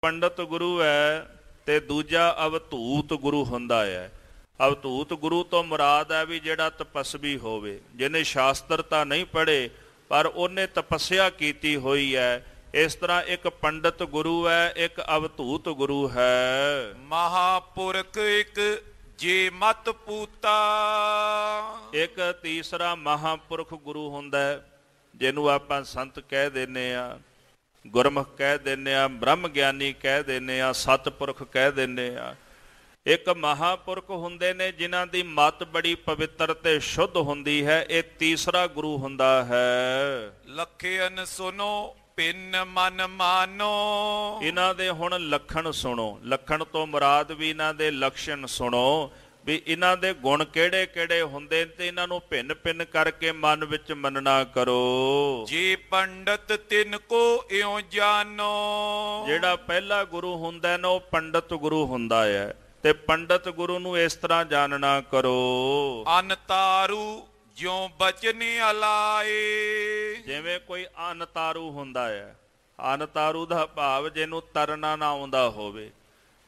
ਪੰਡਤ ਗੁਰੂ ਹੈ ਤੇ ਦੂਜਾ ਅਵਧੂਤ ਗੁਰੂ ਹੁੰਦਾ ਹੈ। ਅਵਧੂਤ ਗੁਰੂ ਤੋਂ ਮੁਰਾਦ ਹੈ ਵੀ ਜਿਹੜਾ ਤਪਸਵੀ ਹੋਵੇ, ਜਿਹਨੇ ਸ਼ਾਸਤਰ ਤਾਂ ਨਹੀਂ ਪੜ੍ਹੇ ਪਰ ਉਹਨੇ ਤਪੱਸਿਆ ਕੀਤੀ ਹੋਈ ਹੈ। ਇਸ ਤਰ੍ਹਾਂ ਇੱਕ ਪੰਡਤ ਗੁਰੂ ਹੈ, ਇੱਕ ਅਵਧੂਤ ਗੁਰੂ ਹੈ। ਮਹਾਪੁਰਖ ਇੱਕ ਜੇ ਮਤ ਪੂਤਾ, ਇੱਕ ਤੀਸਰਾ ਮਹਾਪੁਰਖ ਗੁਰੂ ਹੁੰਦਾ ਜਿਹਨੂੰ ਆਪਾਂ ਸੰਤ ਕਹਿ ਦਿੰਦੇ ਆ, ਗੁਰਮੁਖ ਕਹਿ ਦਿੰਦੇ ਆ, ਬ੍ਰਹਮ ਗਿਆਨੀ ਕਹਿ ਦਿੰਦੇ ਆ, ਸਤਿਪੁਰਖ ਕਹਿ ਦਿੰਦੇ ਆ। ਇੱਕ ਮਹਾਪੁਰਖ ਹੁੰਦੇ ਨੇ ਜਿਨ੍ਹਾਂ ਦੀ ਮਤ ਬੜੀ ਪਵਿੱਤਰ ਤੇ ਸ਼ੁੱਧ ਹੁੰਦੀ ਹੈ। ਇਹ ਤੀਸਰਾ ਗੁਰੂ ਹੁੰਦਾ ਹੈ। ਲਖਿਅਨ ਸੁਨੋ ਪਿੰਨ ਮਨ ਮਾਨੋ, ਇਹਨਾਂ ਦੇ ਹੁਣ ਲੱਖਣ ਸੁਣੋ। ਲੱਖਣ ਤੋਂ ਮੁਰਾਦ ਵੀ ਇਹਨਾਂ ਦੇ ਲਕਸ਼ਣ ਸੁਣੋ ਵੀ ਇਹਨਾਂ ਦੇ ਗੁਣ ਕਿਹੜੇ ਕਿਹੜੇ ਹੁੰਦੇ ਤੇ ਇਹਨਾਂ ਨੂੰ ਭਿੰਨ ਭਿੰਨ ਕਰਕੇ ਮਨ ਵਿੱਚ ਮੰਨਣਾ ਕਰੋ। ਜੇ ਪੰਡਤ ਤਿਨ ਕੋ ਇਉ ਜਾਨੋ, ਜਿਹੜਾ ਪਹਿਲਾ ਗੁਰੂ ਹੁੰਦਾ ਨਾ ਉਹ ਪੰਡਤ ਗੁਰੂ ਹੁੰਦਾ ਹੈ ਤੇ ਪੰਡਤ ਗੁਰੂ ਨੂੰ ਇਸ ਤਰ੍ਹਾਂ ਜਾਣਨਾ ਕਰੋ। ਅਨਤਾਰੂ ਜਿਉ ਬਚਨ ਅਲਾਏ, ਜਿਵੇਂ ਕੋਈ ਅਨਤਾਰੂ ਹੁੰਦਾ ਹੈ। ਅਨਤਾਰੂ ਦਾ ਭਾਵ ਜਿਹਨੂੰ ਤਰਨਾ ਨਾ ਆਉਂਦਾ ਹੋਵੇ,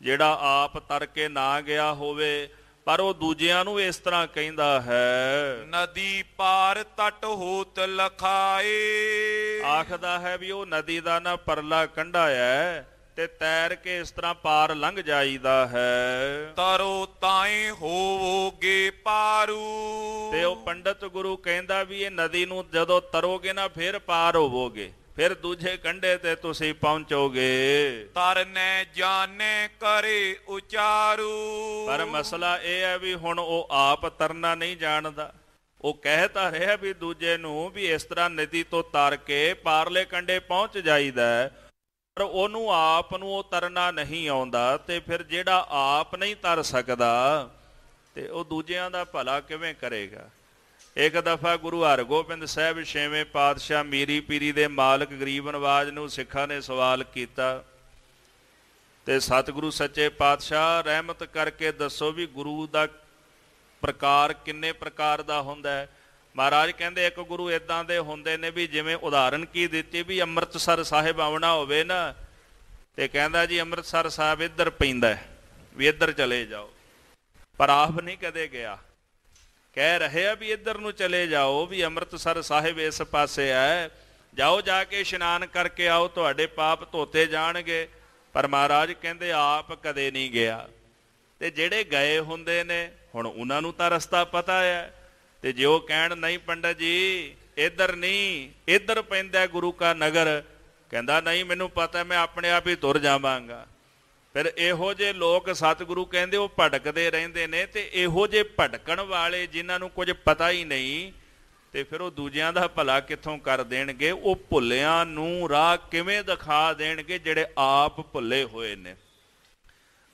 ਜਿਹੜਾ ਆਪ ਤਰ ਕੇ ਨਾ ਗਿਆ ਹੋਵੇ ਪਰ ਉਹ ਦੂਜਿਆਂ ਨੂੰ ਇਸ ਤਰ੍ਹਾਂ ਕਹਿੰਦਾ ਹੈ। ਨਦੀ ਪਾਰ ਤਟ ਹੋਤ ਲਖਾਏ, ਆਖਦਾ ਹੈ ਵੀ ਉਹ ਨਦੀ ਦਾ ਨਾ ਪਰਲਾ ਕੰਢਾ ਹੈ ਤੇ ਤੈਰ ਕੇ ਇਸ ਤਰ੍ਹਾਂ ਪਾਰ ਲੰਘ ਜਾਈਦਾ ਹੈ। ਤਰੋ ਤਾਏ ਹੋਵੋਗੇ ਪਾਰੂ, ਤੇ ਉਹ ਪੰਡਤ ਗੁਰੂ ਕਹਿੰਦਾ ਵੀ ਇਹ ਨਦੀ ਨੂੰ ਜਦੋਂ ਤਰੋਗੇ ਨਾ ਫਿਰ ਪਾਰ ਹੋਵੋਗੇ, ਫਿਰ ਦੂਜੇ ਕੰਢੇ ਤੇ ਤੁਸੀਂ ਪਹੁੰਚੋਗੇ। ਤਰਨੇ ਜਾਣੇ ਕਰੇ ਉਚਾਰੂ, ਪਰ ਮਸਲਾ ਇਹ ਹੈ ਵੀ ਹੁਣ ਉਹ ਆਪ ਤਰਨਾ ਨਹੀਂ ਜਾਣਦਾ। ਉਹ ਕਹਿ ਤਾਂ ਰਿਹਾ ਵੀ ਦੂਜੇ ਨੂੰ ਵੀ ਇਸ ਤਰ੍ਹਾਂ ਨਦੀ ਤੋਂ ਤਰ ਕੇ ਪਾਰਲੇ ਕੰਢੇ ਪਹੁੰਚ ਜਾਈਦਾ, ਪਰ ਉਹਨੂੰ ਆਪ ਨੂੰ ਉਹ ਤਰਨਾ ਨਹੀਂ ਆਉਂਦਾ। ਤੇ ਫਿਰ ਜਿਹੜਾ ਆਪ ਨਹੀਂ ਤਰ ਸਕਦਾ ਤੇ ਉਹ ਦੂਜਿਆਂ ਦਾ ਭਲਾ ਕਿਵੇਂ ਕਰੇਗਾ। ਇੱਕ ਦਫਾ ਗੁਰੂ ਹਰਗੋਬਿੰਦ ਸਾਹਿਬ 6ਵੇਂ ਪਾਤਸ਼ਾਹ ਮੀਰੀ ਪੀਰੀ ਦੇ ਮਾਲਕ ਗਰੀਬ ਨਵਾਜ ਨੂੰ ਸਿੱਖਾਂ ਨੇ ਸਵਾਲ ਕੀਤਾ ਤੇ ਸਤਿਗੁਰੂ ਸੱਚੇ ਪਾਤਸ਼ਾਹ ਰਹਿਮਤ ਕਰਕੇ ਦੱਸੋ ਵੀ ਗੁਰੂ ਦਾ ਪ੍ਰਕਾਰ ਕਿੰਨੇ ਪ੍ਰਕਾਰ ਦਾ ਹੁੰਦਾ ਹੈ। ਮਹਾਰਾਜ ਕਹਿੰਦੇ ਇੱਕ ਗੁਰੂ ਇੱਦਾਂ ਦੇ ਹੁੰਦੇ ਨੇ ਵੀ ਜਿਵੇਂ ਉਦਾਹਰਨ ਕੀ ਦਿੱਤੀ ਵੀ ਅੰਮ੍ਰਿਤਸਰ ਸਾਹਿਬ ਆਉਣਾ ਹੋਵੇ ਨਾ ਤੇ ਕਹਿੰਦਾ ਜੀ ਅੰਮ੍ਰਿਤਸਰ ਸਾਹਿਬ ਇੱਧਰ ਪੈਂਦਾ ਵੀ ਇੱਧਰ ਚਲੇ ਜਾਓ, ਪਰ ਆਪ ਨਹੀਂ ਕਦੇ ਗਿਆ। ਕਹਿ ਰਹੇ ਆ ਵੀ ਇੱਧਰ ਨੂੰ ਚਲੇ ਜਾਓ ਵੀ ਅੰਮ੍ਰਿਤਸਰ ਸਾਹਿਬ ਇਸ ਪਾਸੇ ਹੈ, ਜਾਓ ਜਾ ਕੇ ਇਸ਼ਨਾਨ ਕਰਕੇ ਆਓ, ਤੁਹਾਡੇ ਪਾਪ ਧੋਤੇ ਜਾਣਗੇ। ਪਰ ਮਹਾਰਾਜ ਕਹਿੰਦੇ ਆਪ ਕਦੇ ਨਹੀਂ ਗਿਆ। ਤੇ ਜਿਹੜੇ ਗਏ ਹੁੰਦੇ ਨੇ ਹੁਣ ਉਹਨਾਂ ਨੂੰ ਤਾਂ ਰਸਤਾ ਪਤਾ ਹੈ। ਤੇ ਜੇ ਉਹ ਕਹਿਣ ਨਹੀਂ ਪੰਡਤ ਜੀ ਇੱਧਰ ਨਹੀਂ, ਇੱਧਰ ਪੈਂਦਾ ਗੁਰੂ ਕਾ ਨਗਰ, ਕਹਿੰਦਾ ਨਹੀਂ ਮੈਨੂੰ ਪਤਾ, ਮੈਂ ਆਪਣੇ ਆਪ ਹੀ ਤੁਰ ਜਾਵਾਂਗਾ। ਫਿਰ ਇਹੋ ਜਿਹੇ ਲੋਕ ਸਤਿਗੁਰੂ ਕਹਿੰਦੇ ਉਹ ਭਟਕਦੇ ਰਹਿੰਦੇ ਨੇ। ਤੇ ਇਹੋ ਜਿਹੇ ਭਟਕਣ ਵਾਲੇ ਜਿਨ੍ਹਾਂ ਨੂੰ ਕੁਝ ਪਤਾ ਹੀ ਨਹੀਂ ਤੇ ਫਿਰ ਉਹ ਦੂਜਿਆਂ ਦਾ ਭਲਾ ਕਿੱਥੋਂ ਕਰ ਦੇਣਗੇ। ਉਹ ਭੁੱਲਿਆਂ ਨੂੰ ਰਾਹ ਕਿਵੇਂ ਦਿਖਾ ਦੇਣਗੇ ਜਿਹੜੇ ਆਪ ਭੁੱਲੇ ਹੋਏ ਨੇ।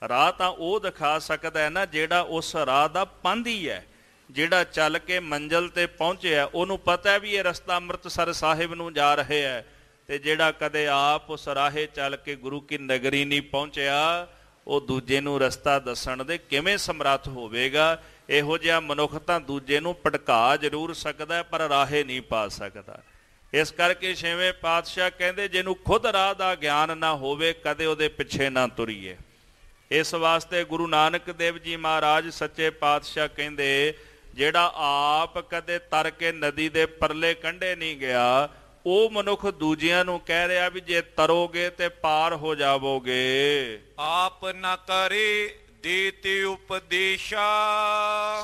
ਰਾਹ ਤਾਂ ਉਹ ਦਿਖਾ ਸਕਦਾ ਹੈ ਨਾ ਜਿਹੜਾ ਉਸ ਰਾਹ ਦਾ ਪਾਂਧੀ ਹੈ, ਜਿਹੜਾ ਚੱਲ ਕੇ ਮੰਜ਼ਿਲ ਤੇ ਪਹੁੰਚਿਆ, ਉਹਨੂੰ ਪਤਾ ਵੀ ਇਹ ਰਸਤਾ ਅੰਮ੍ਰਿਤਸਰ ਸਾਹਿਬ ਨੂੰ ਜਾ ਰਹੇ ਹੈ। ਤੇ ਜਿਹੜਾ ਕਦੇ ਆਪ ਉਸ ਰਾਹੇ ਚੱਲ ਕੇ ਗੁਰੂ ਕੀ ਨਗਰੀ ਨਹੀਂ ਪਹੁੰਚਿਆ, ਉਹ ਦੂਜੇ ਨੂੰ ਰਸਤਾ ਦੱਸਣ ਦੇ ਕਿਵੇਂ ਸਮਰੱਥ ਹੋਵੇਗਾ। ਇਹੋ ਜਿਹਾ ਮਨੁੱਖ ਤਾਂ ਦੂਜੇ ਨੂੰ ਭਟਕਾ ਜ਼ਰੂਰ ਸਕਦਾ ਪਰ ਰਾਹੇ ਨਹੀਂ ਪਾ ਸਕਦਾ। ਇਸ ਕਰਕੇ 6ਵੇਂ ਪਾਤਸ਼ਾਹ ਕਹਿੰਦੇ ਜਿਹਨੂੰ ਖੁਦ ਰਾਹ ਦਾ ਗਿਆਨ ਨਾ ਹੋਵੇ ਕਦੇ ਉਹਦੇ ਪਿੱਛੇ ਨਾ ਤੁਰੀਏ। ਇਸ ਵਾਸਤੇ ਗੁਰੂ ਨਾਨਕ ਦੇਵ ਜੀ ਮਹਾਰਾਜ ਸੱਚੇ ਪਾਤਸ਼ਾਹ ਕਹਿੰਦੇ ਜਿਹੜਾ ਆਪ ਕਦੇ ਤਰ ਕੇ ਨਦੀ ਦੇ ਪਰਲੇ ਕੰਢੇ ਨਹੀਂ ਗਿਆ, ਉਹ ਮਨੁੱਖ ਦੂਜਿਆਂ ਨੂੰ ਕਹਿ ਰਿਹਾ ਵੀ ਜੇ ਤਰੋਗੇ ਤੇ ਪਾਰ ਹੋ ਜਾਵੋਗੇ। ਆਪ ਨਾ ਕਰੇ ਦੇਤੇ ਉਪਦੇਸ਼ਾ,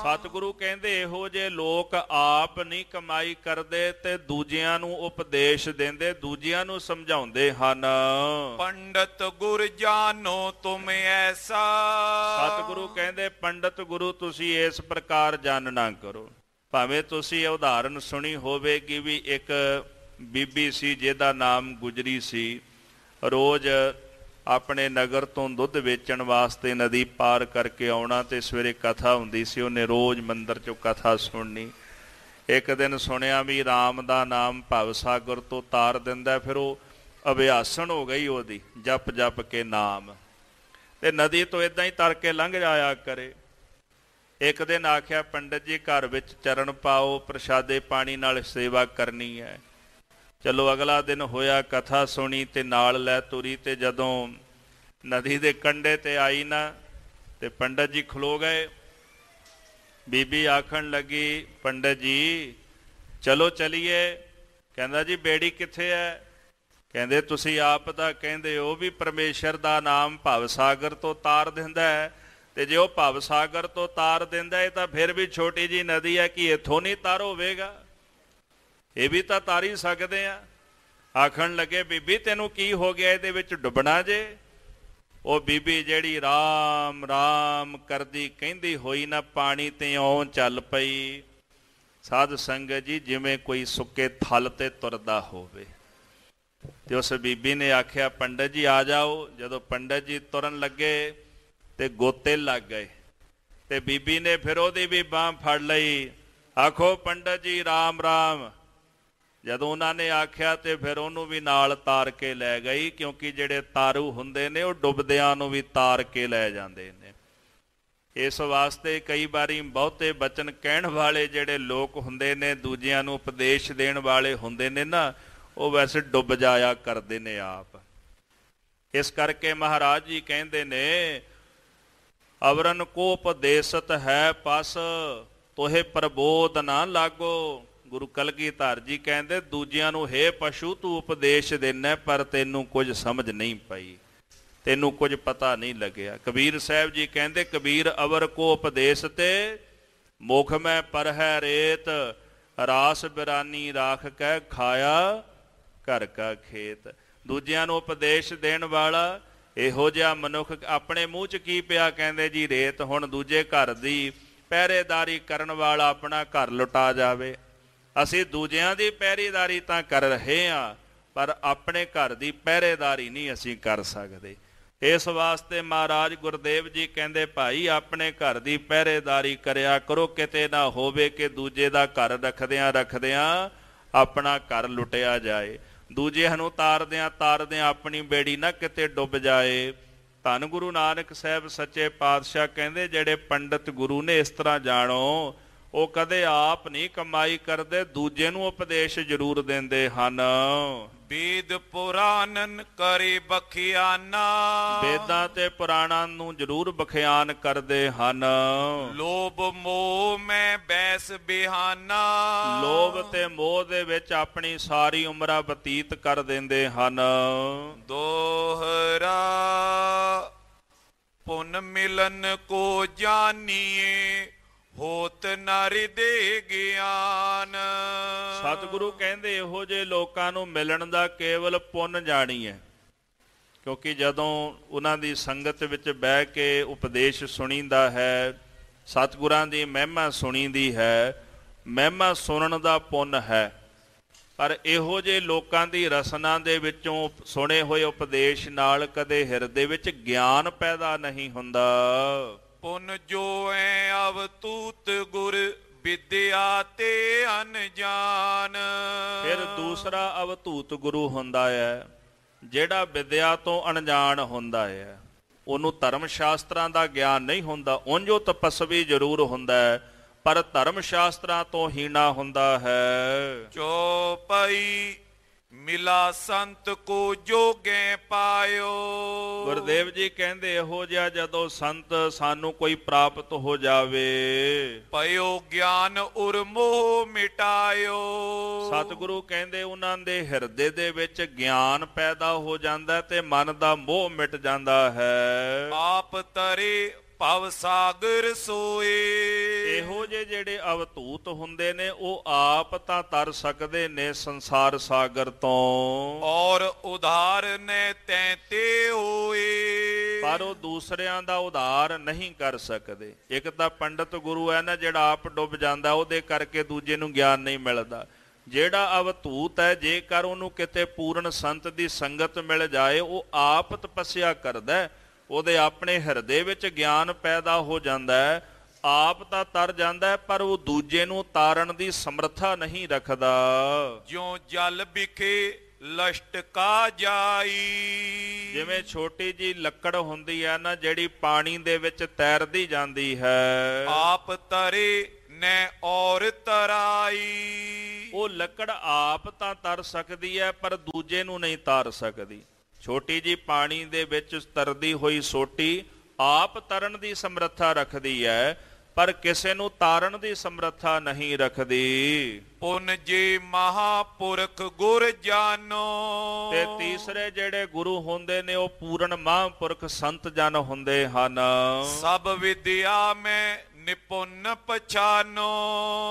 ਸਤਿਗੁਰੂ ਕਹਿੰਦੇ ਇਹੋ ਜਿਹੇ ਲੋਕ ਆਪ ਨਹੀਂ ਕਮਾਈ ਕਰਦੇ ਤੇ ਦੂਜਿਆਂ ਨੂੰ ਉਪਦੇਸ਼ ਦਿੰਦੇ, ਦੂਜਿਆਂ ਨੂੰ ਸਮਝਾਉਂਦੇ ਹਨ। ਪੰਡਤ ਗੁਰ ਜਾਨੋ ਤੁਮ ਐਸਾ, ਸਤਿਗੁਰੂ ਕਹਿੰਦੇ ਪੰਡਤ ਗੁਰੂ ਤੁਸੀਂ ਇਸ ਪ੍ਰਕਾਰ ਜਾਣਨਾ ਕਰੋ। ਭਾਵੇਂ ਤੁਸੀਂ ਉਦਾਹਰਨ ਸੁਣੀ ਹੋਵੇਗੀ ਵੀ ਇੱਕ ਬੀਬੀ ਸੀ ਜਿਹਦਾ ਨਾਮ ਗੁਜਰੀ ਸੀ, ਰੋਜ਼ ਆਪਣੇ ਨਗਰ ਤੋਂ ਦੁੱਧ ਵੇਚਣ ਵਾਸਤੇ ਨਦੀ ਪਾਰ ਕਰਕੇ ਆਉਣਾ ਤੇ ਸਵੇਰੇ ਕਥਾ ਹੁੰਦੀ ਸੀ, ਉਹਨੇ ਰੋਜ਼ ਮੰਦਰ 'ਚੋਂ ਕਥਾ ਸੁਣਨੀ। ਇੱਕ ਦਿਨ ਸੁਣਿਆ ਵੀ ਰਾਮ ਦਾ ਨਾਮ ਭਵ ਸਾਗਰ ਤੋਂ ਤਾਰ ਦਿੰਦਾ, ਫਿਰ ਉਹ ਅਭਿਆਸਣ ਹੋ ਗਈ ਉਹਦੀ ਜਪ ਜਪ ਕੇ ਨਾਮ, ਤੇ ਨਦੀ ਤੋਂ ਇੱਦਾਂ ਹੀ ਤਰ ਕੇ ਲੰਘ ਜਾਇਆ ਕਰੇ। ਇੱਕ ਦਿਨ ਆਖਿਆ ਪੰਡਤ ਜੀ ਘਰ ਵਿੱਚ ਚਰਨ ਪਾਓ, ਪ੍ਰਸ਼ਾਦੇ ਪਾਣੀ ਨਾਲ ਸੇਵਾ ਕਰਨੀ ਹੈ। ਚਲੋ ਅਗਲਾ ਦਿਨ ਹੋਇਆ, ਕਥਾ ਸੁਣੀ ਤੇ ਨਾਲ ਲੈ ਤੁਰੀ। ਤੇ ਜਦੋਂ ਨਦੀ ਦੇ ਕੰਢੇ ਤੇ ਆਈ ਨਾ ਤੇ ਪੰਡਤ ਜੀ ਖਲੋ ਗਏ। ਬੀਬੀ ਆਖਣ ਲੱਗੀ, ਪੰਡਤ ਜੀ ਚਲੋ ਚਲੀਏ। ਕਹਿੰਦਾ ਜੀ ਬੇੜੀ ਕਿੱਥੇ ਹੈ? ਕਹਿੰਦੇ ਤੁਸੀਂ ਆਪ ਤਾਂ ਕਹਿੰਦੇ ਹੋ ਵੀ ਪਰਮੇਸ਼ਰ ਦਾ ਨਾਮ ਭਵ ਸਾਗਰ ਤੋਂ ਤਾਰ ਦਿੰਦਾ ਹੈ, ਤੇ ਜੇ ਉਹ ਭਵ ਸਾਗਰ ਤੋਂ ਤਾਰ ਦਿੰਦਾ ਹੈ ਤਾਂ ਫਿਰ ਵੀ ਛੋਟੀ ਜੀ ਨਦੀ ਹੈ ਕਿ ਇੱਥੋਂ ਨਹੀਂ ਤਾਰ ਹੋਵੇਗਾ, ਇਹ ਵੀ ਤਾਂ ਤਾਰ ਹੀ ਸਕਦੇ ਆ। ਆਖਣ ਲੱਗੇ ਬੀਬੀ ਤੈਨੂੰ ਕੀ ਹੋ ਗਿਆ, ਇਹਦੇ ਵਿੱਚ ਡੁੱਬਣਾ ਜੇ? ਉਹ ਬੀਬੀ ਜਿਹੜੀ ਰਾਮ ਰਾਮ ਕਰਦੀ ਕਹਿੰਦੀ ਹੋਈ ਨਾ ਪਾਣੀ ਤੇ ਇਉਂ ਚੱਲ ਪਈ, ਸਾਧ ਸੰਗਤ ਜੀ ਜਿਵੇਂ ਕੋਈ ਸੁੱਕੇ ਥਲ ਤੇ ਤੁਰਦਾ ਹੋਵੇ। ਤੇ ਉਸ ਬੀਬੀ ਨੇ ਆਖਿਆ ਪੰਡਤ ਜੀ ਆ ਜਾਓ। ਜਦੋਂ ਪੰਡਤ ਜੀ ਤੁਰਨ ਲੱਗੇ ਤੇ ਗੋਤੇ ਲੱਗ ਗਏ, ਤੇ ਬੀਬੀ ਨੇ ਫਿਰ ਉਹਦੀ ਵੀ ਬਾਂਹ ਫੜ ਲਈ। ਆਖੋ ਪੰਡਤ ਜੀ ਰਾਮ ਰਾਮ। ਜਦੋਂ ਉਹਨਾਂ ਨੇ ਆਖਿਆ ਤੇ ਫਿਰ ਉਹਨੂੰ ਵੀ ਨਾਲ ਤਾਰ ਕੇ ਲੈ ਗਈ, ਕਿਉਂਕਿ ਜਿਹੜੇ ਤਾਰੂ ਹੁੰਦੇ ਨੇ ਉਹ ਡੁੱਬਦਿਆਂ ਨੂੰ ਵੀ ਤਾਰ ਕੇ ਲੈ ਜਾਂਦੇ ਨੇ। ਇਸ ਵਾਸਤੇ ਕਈ ਵਾਰੀ ਬਹੁਤੇ ਬਚਨ ਕਹਿਣ ਵਾਲੇ ਜਿਹੜੇ ਲੋਕ ਹੁੰਦੇ ਨੇ, ਦੂਜਿਆਂ ਨੂੰ ਉਪਦੇਸ਼ ਦੇਣ ਵਾਲੇ ਹੁੰਦੇ ਨੇ ਨਾ, ਉਹ ਵੈਸੇ ਡੁੱਬ ਜਾਇਆ ਕਰਦੇ ਨੇ ਆਪ। ਇਸ ਕਰਕੇ ਮਹਾਰਾਜ ਜੀ ਕਹਿੰਦੇ ਨੇ ਅਵਰਨ ਕੋ ਉਪਦੇਸਤ ਹੈ ਪਸ, ਤੋਹੇ ਪ੍ਰਬੋਧ ਨਾ ਲਾਗੋ। ਗੁਰੂ ਕਲਗੀਧਰ ਜੀ ਕਹਿੰਦੇ ਦੂਜਿਆਂ ਨੂੰ ਹੇ ਪਸ਼ੂ ਤੂੰ ਉਪਦੇਸ਼ ਦੇਣਾ, ਪਰ ਤੈਨੂੰ ਕੁਝ ਸਮਝ ਨਹੀਂ ਪਈ, ਤੈਨੂੰ ਕੁਝ ਪਤਾ ਨਹੀਂ ਲੱਗਿਆ। ਕਬੀਰ ਸਾਹਿਬ ਜੀ ਕਹਿੰਦੇ ਕਬੀਰ ਅਵਰ ਕੋ ਉਪਦੇਸ਼ ਤੇ ਮੁਖ ਮੈਂ ਪਰ ਹੈ ਰੇਤ, ਰਾਸ ਬਿਰਾਨੀ ਰਾਖ ਕਹਿ ਖਾਇਆ ਘਰ ਕਾ ਖੇਤ। ਦੂਜਿਆਂ ਨੂੰ ਉਪਦੇਸ਼ ਦੇਣ ਵਾਲਾ ਇਹੋ ਜਿਹਾ ਮਨੁੱਖ ਆਪਣੇ ਮੂੰਹ 'ਚ ਕੀ ਪਿਆ? ਕਹਿੰਦੇ ਜੀ ਰੇਤ। ਹੁਣ ਦੂਜੇ ਘਰ ਦੀ ਪਹਿਰੇਦਾਰੀ ਕਰਨ ਵਾਲਾ ਆਪਣਾ ਘਰ ਲੁਟਾ ਜਾਵੇ। ਅਸੀਂ ਦੂਜਿਆਂ ਦੀ ਪਹਿਰੇਦਾਰੀ ਤਾਂ ਕਰ ਰਹੇ ਹਾਂ, ਪਰ ਆਪਣੇ ਘਰ ਦੀ ਪਹਿਰੇਦਾਰੀ ਨਹੀਂ ਅਸੀਂ ਕਰ ਸਕਦੇ। ਇਸ ਵਾਸਤੇ ਮਹਾਰਾਜ ਗੁਰਦੇਵ ਜੀ ਕਹਿੰਦੇ ਭਾਈ ਆਪਣੇ ਘਰ ਦੀ ਪਹਿਰੇਦਾਰੀ ਕਰਿਆ ਕਰੋ, ਕਿਤੇ ਨਾ ਹੋਵੇ ਕਿ ਦੂਜੇ ਦਾ ਘਰ ਰੱਖਦਿਆਂ ਆਪਣਾ ਘਰ ਲੁੱਟਿਆ ਜਾਏ, ਦੂਜਿਆਂ ਨੂੰ ਤਾਰਦਿਆਂ ਆਪਣੀ ਬੇੜੀ ਨਾ ਕਿਤੇ ਡੁੱਬ ਜਾਏ। ਧੰਨ ਗੁਰੂ ਨਾਨਕ ਸਾਹਿਬ ਸੱਚੇ ਪਾਤਸ਼ਾਹ ਕਹਿੰਦੇ ਜਿਹੜੇ ਪੰਡਤ ਗੁਰੂ ਨੇ ਇਸ ਤਰ੍ਹਾਂ ਜਾਣੋ, ਉਹ ਕਦੇ ਆਪ ਨਹੀਂ ਕਮਾਈ ਕਰਦੇ, ਦੂਜੇ ਨੂੰ ਉਪਦੇਸ਼ ਜ਼ਰੂਰ ਦਿੰਦੇ ਹਨ। ਵੇਦ ਪੁਰਾਣਨ ਕਰੇ ਬਖਿਆਨਾ, ਵੇਦਾਂ ਤੇ ਪੁਰਾਣਾਂ ਨੂੰ ਜ਼ਰੂਰ ਬਖਿਆਨ ਕਰਦੇ ਹਨ। ਲੋਭ ਮੋਹ ਮੈਂ ਬੈਸ ਬਿਹਾਨਾ, ਲੋਭ ਤੇ ਮੋਹ ਦੇ ਵਿੱਚ ਆਪਣੀ ਸਾਰੀ ਉਮਰਾਂ ਬਤੀਤ ਕਰ ਦਿੰਦੇ ਹਨ। ਦੋਹਰਾ ਪੁਨ ਮਿਲਨ ਕੋ ਜਾਨੀਏ, ਹੋਤ ਨਰ ਦੇ ਗਿਆਨ। ਸਤਿਗੁਰੂ ਕਹਿੰਦੇ ਇਹੋ ਜਿਹੇ ਲੋਕਾਂ ਨੂੰ ਮਿਲਣ ਦਾ ਕੇਵਲ ਪੁੰਨ ਜਾਣੀ ਹੈ, ਕਿਉਂਕਿ ਜਦੋਂ ਉਹਨਾਂ ਦੀ ਸੰਗਤ ਵਿੱਚ ਬਹਿ ਕੇ ਉਪਦੇਸ਼ ਸੁਣੀਦਾ ਹੈ, ਸਤਿਗੁਰਾਂ ਦੀ ਮਹਿਮਾ ਸੁਣੀਦੀ ਹੈ, ਮਹਿਮਾ ਸੁਣਨ ਦਾ ਪੁੰਨ ਹੈ। ਪਰ ਇਹੋ ਜਿਹੇ ਲੋਕਾਂ ਦੀ ਰਸਨਾ ਦੇ ਵਿੱਚੋਂ ਸੁਣੇ ਹੋਏ ਉਪਦੇਸ਼ ਨਾਲ ਕਦੇ ਹਿਰਦੇ ਵਿੱਚ ਗਿਆਨ ਪੈਦਾ ਨਹੀਂ ਹੁੰਦਾ। ਪੁਨ ਜੋ ਐ ਅਵਤੂਤ ਗੁਰ ਵਿਦਿਆ ਤੇ ਅਨਜਾਨ। ਫਿਰ ਦੂਸਰਾ ਅਵਤੂਤ ਗੁਰੂ ਹੁੰਦਾ ਹੈ ਜਿਹੜਾ ਵਿਦਿਆ ਤੋਂ ਅਣਜਾਣ ਹੁੰਦਾ ਹੈ, ਉਹਨੂੰ ਧਰਮ ਸ਼ਾਸਤਰਾਂ ਦਾ ਗਿਆਨ ਨਹੀਂ ਹੁੰਦਾ। ਉਂਝ ਉਹ ਤਪਸਵੀ ਜ਼ਰੂਰ ਹੁੰਦਾ ਹੈ, ਪਰ ਧਰਮ ਸ਼ਾਸਤਰਾਂ ਤੋਂ ਹੀਣਾ ਹੁੰਦਾ ਹੈ। ਚੌਪਈ ਮਿਲਾ ਸੰਤ ਕੋ ਜੋਗੇ ਪਾਇਓ। ਗੁਰਦੇਵ ਜੀ ਕਹਿੰਦੇ ਇਹੋ ਜਿਹਾ ਜਦੋਂ ਸੰਤ ਸਾਨੂੰ ਕੋਈ ਪ੍ਰਾਪਤ ਹੋ ਜਾਵੇ, ਪਇਓ ਗਿਆਨ ਉਰ ਮੋਹ ਮਿਟਾਇਓ। ਸਤਿਗੁਰੂ ਕਹਿੰਦੇ ਉਹਨਾਂ ਦੇ ਹਿਰਦੇ ਦੇ ਵਿੱਚ ਗਿਆਨ ਪੈਦਾ ਹੋ ਜਾਂਦਾ ਤੇ ਮਨ ਦਾ ਮੋਹ ਮਿਟ ਜਾਂਦਾ ਹੈ। ਆਪ ਤਰੇ ਭਵ ਸਾਗਰ ਸੋਏ। ਇਹੋ ਜਿਹੇ ਜਿਹੜੇ ਅਵਧੂਤ ਹੁੰਦੇ ਨੇ ਉਹ ਆਪ ਤਾਂ ਤਰ ਸਕਦੇ ਨੇ ਸੰਸਾਰ ਸਾਗਰ ਤੋਂ, ਔਰ ਉਧਾਰ ਨੇ ਤੈਤੇ ਹੋਏ, ਪਰ ਉਹ ਦੂਸਰਿਆਂ ਦਾ ਉਧਾਰ ਨਹੀਂ ਕਰ ਸਕਦੇ। ਇੱਕ ਤਾਂ ਪੰਡਤ ਗੁਰੂ ਹੈ ਨਾ ਜਿਹੜਾ ਆਪ ਡੁੱਬ ਜਾਂਦਾ, ਉਹਦੇ ਕਰਕੇ ਦੂਜੇ ਨੂੰ ਗਿਆਨ ਨਹੀਂ ਮਿਲਦਾ। ਜਿਹੜਾ ਅਵਧੂਤ ਹੈ ਜੇਕਰ ਉਹਨੂੰ ਕਿਤੇ ਪੂਰਨ ਸੰਤ ਦੀ ਸੰਗਤ ਮਿਲ ਜਾਏ, ਉਹ ਆਪ ਤਪੱਸਿਆ ਕਰਦਾ, ਉਹਦੇ ਆਪਣੇ ਹਿਰਦੇ ਵਿੱਚ ਗਿਆਨ ਪੈਦਾ ਹੋ ਜਾਂਦਾ ਹੈ, ਆਪ ਤਾਂ ਤਰ ਜਾਂਦਾ ਹੈ, ਪਰ ਉਹ ਦੂਜੇ ਨੂੰ ਤਾਰਨ ਦੀ ਸਮਰੱਥਾ ਨਹੀਂ ਰੱਖਦਾ। ਜਿਉਂ ਜਲ ਵਿਖੇ ਲਸ਼ਟਕਾ ਜਾਈ। ਜਿਵੇਂ ਛੋਟੀ ਜੀ ਲੱਕੜ ਹੁੰਦੀ ਹੈ ਨਾ ਜਿਹੜੀ ਪਾਣੀ ਦੇ ਵਿੱਚ ਤੈਰਦੀ ਜਾਂਦੀ ਹੈ, ਆਪ ਤਰੇ ਨੇ ਔਰ ਤਰਾਈ। ਉਹ ਲੱਕੜ ਆਪ ਤਾਂ ਤਰ ਸਕਦੀ ਹੈ ਪਰ ਦੂਜੇ ਨੂੰ ਨਹੀਂ ਤਾਰ ਸਕਦੀ। ਛੋਟੀ ਜੀ ਪਾਣੀ ਦੇ ਵਿੱਚ ਤਰਦੀ ਹੋਈ ਸੋਟੀ ਆਪ ਤਰਨ ਦੀ ਸਮਰੱਥਾ ਰੱਖਦੀ ਹੈ, ਪਰ ਕਿਸੇ ਨੂੰ ਤਾਰਨ ਦੀ ਸਮਰੱਥਾ ਨਹੀਂ ਰੱਖਦੀ। ਪੁਨ ਜੀ ਮਹਾਪੁਰਖ ਗੁਰ ਜਾਨੋ। ਤੇ ਤੀਸਰੇ ਜਿਹੜੇ ਗੁਰੂ ਹੁੰਦੇ ਨੇ ਉਹ ਪੂਰਨ ਮਹਾਂਪੁਰਖ ਸੰਤ ਜਨ ਹੁੰਦੇ ਹਨ। ਸਭ ਵਿਦਿਆ ਮੈਂ ਨਿਪੁੰਨ ਪਛਾਨੋ।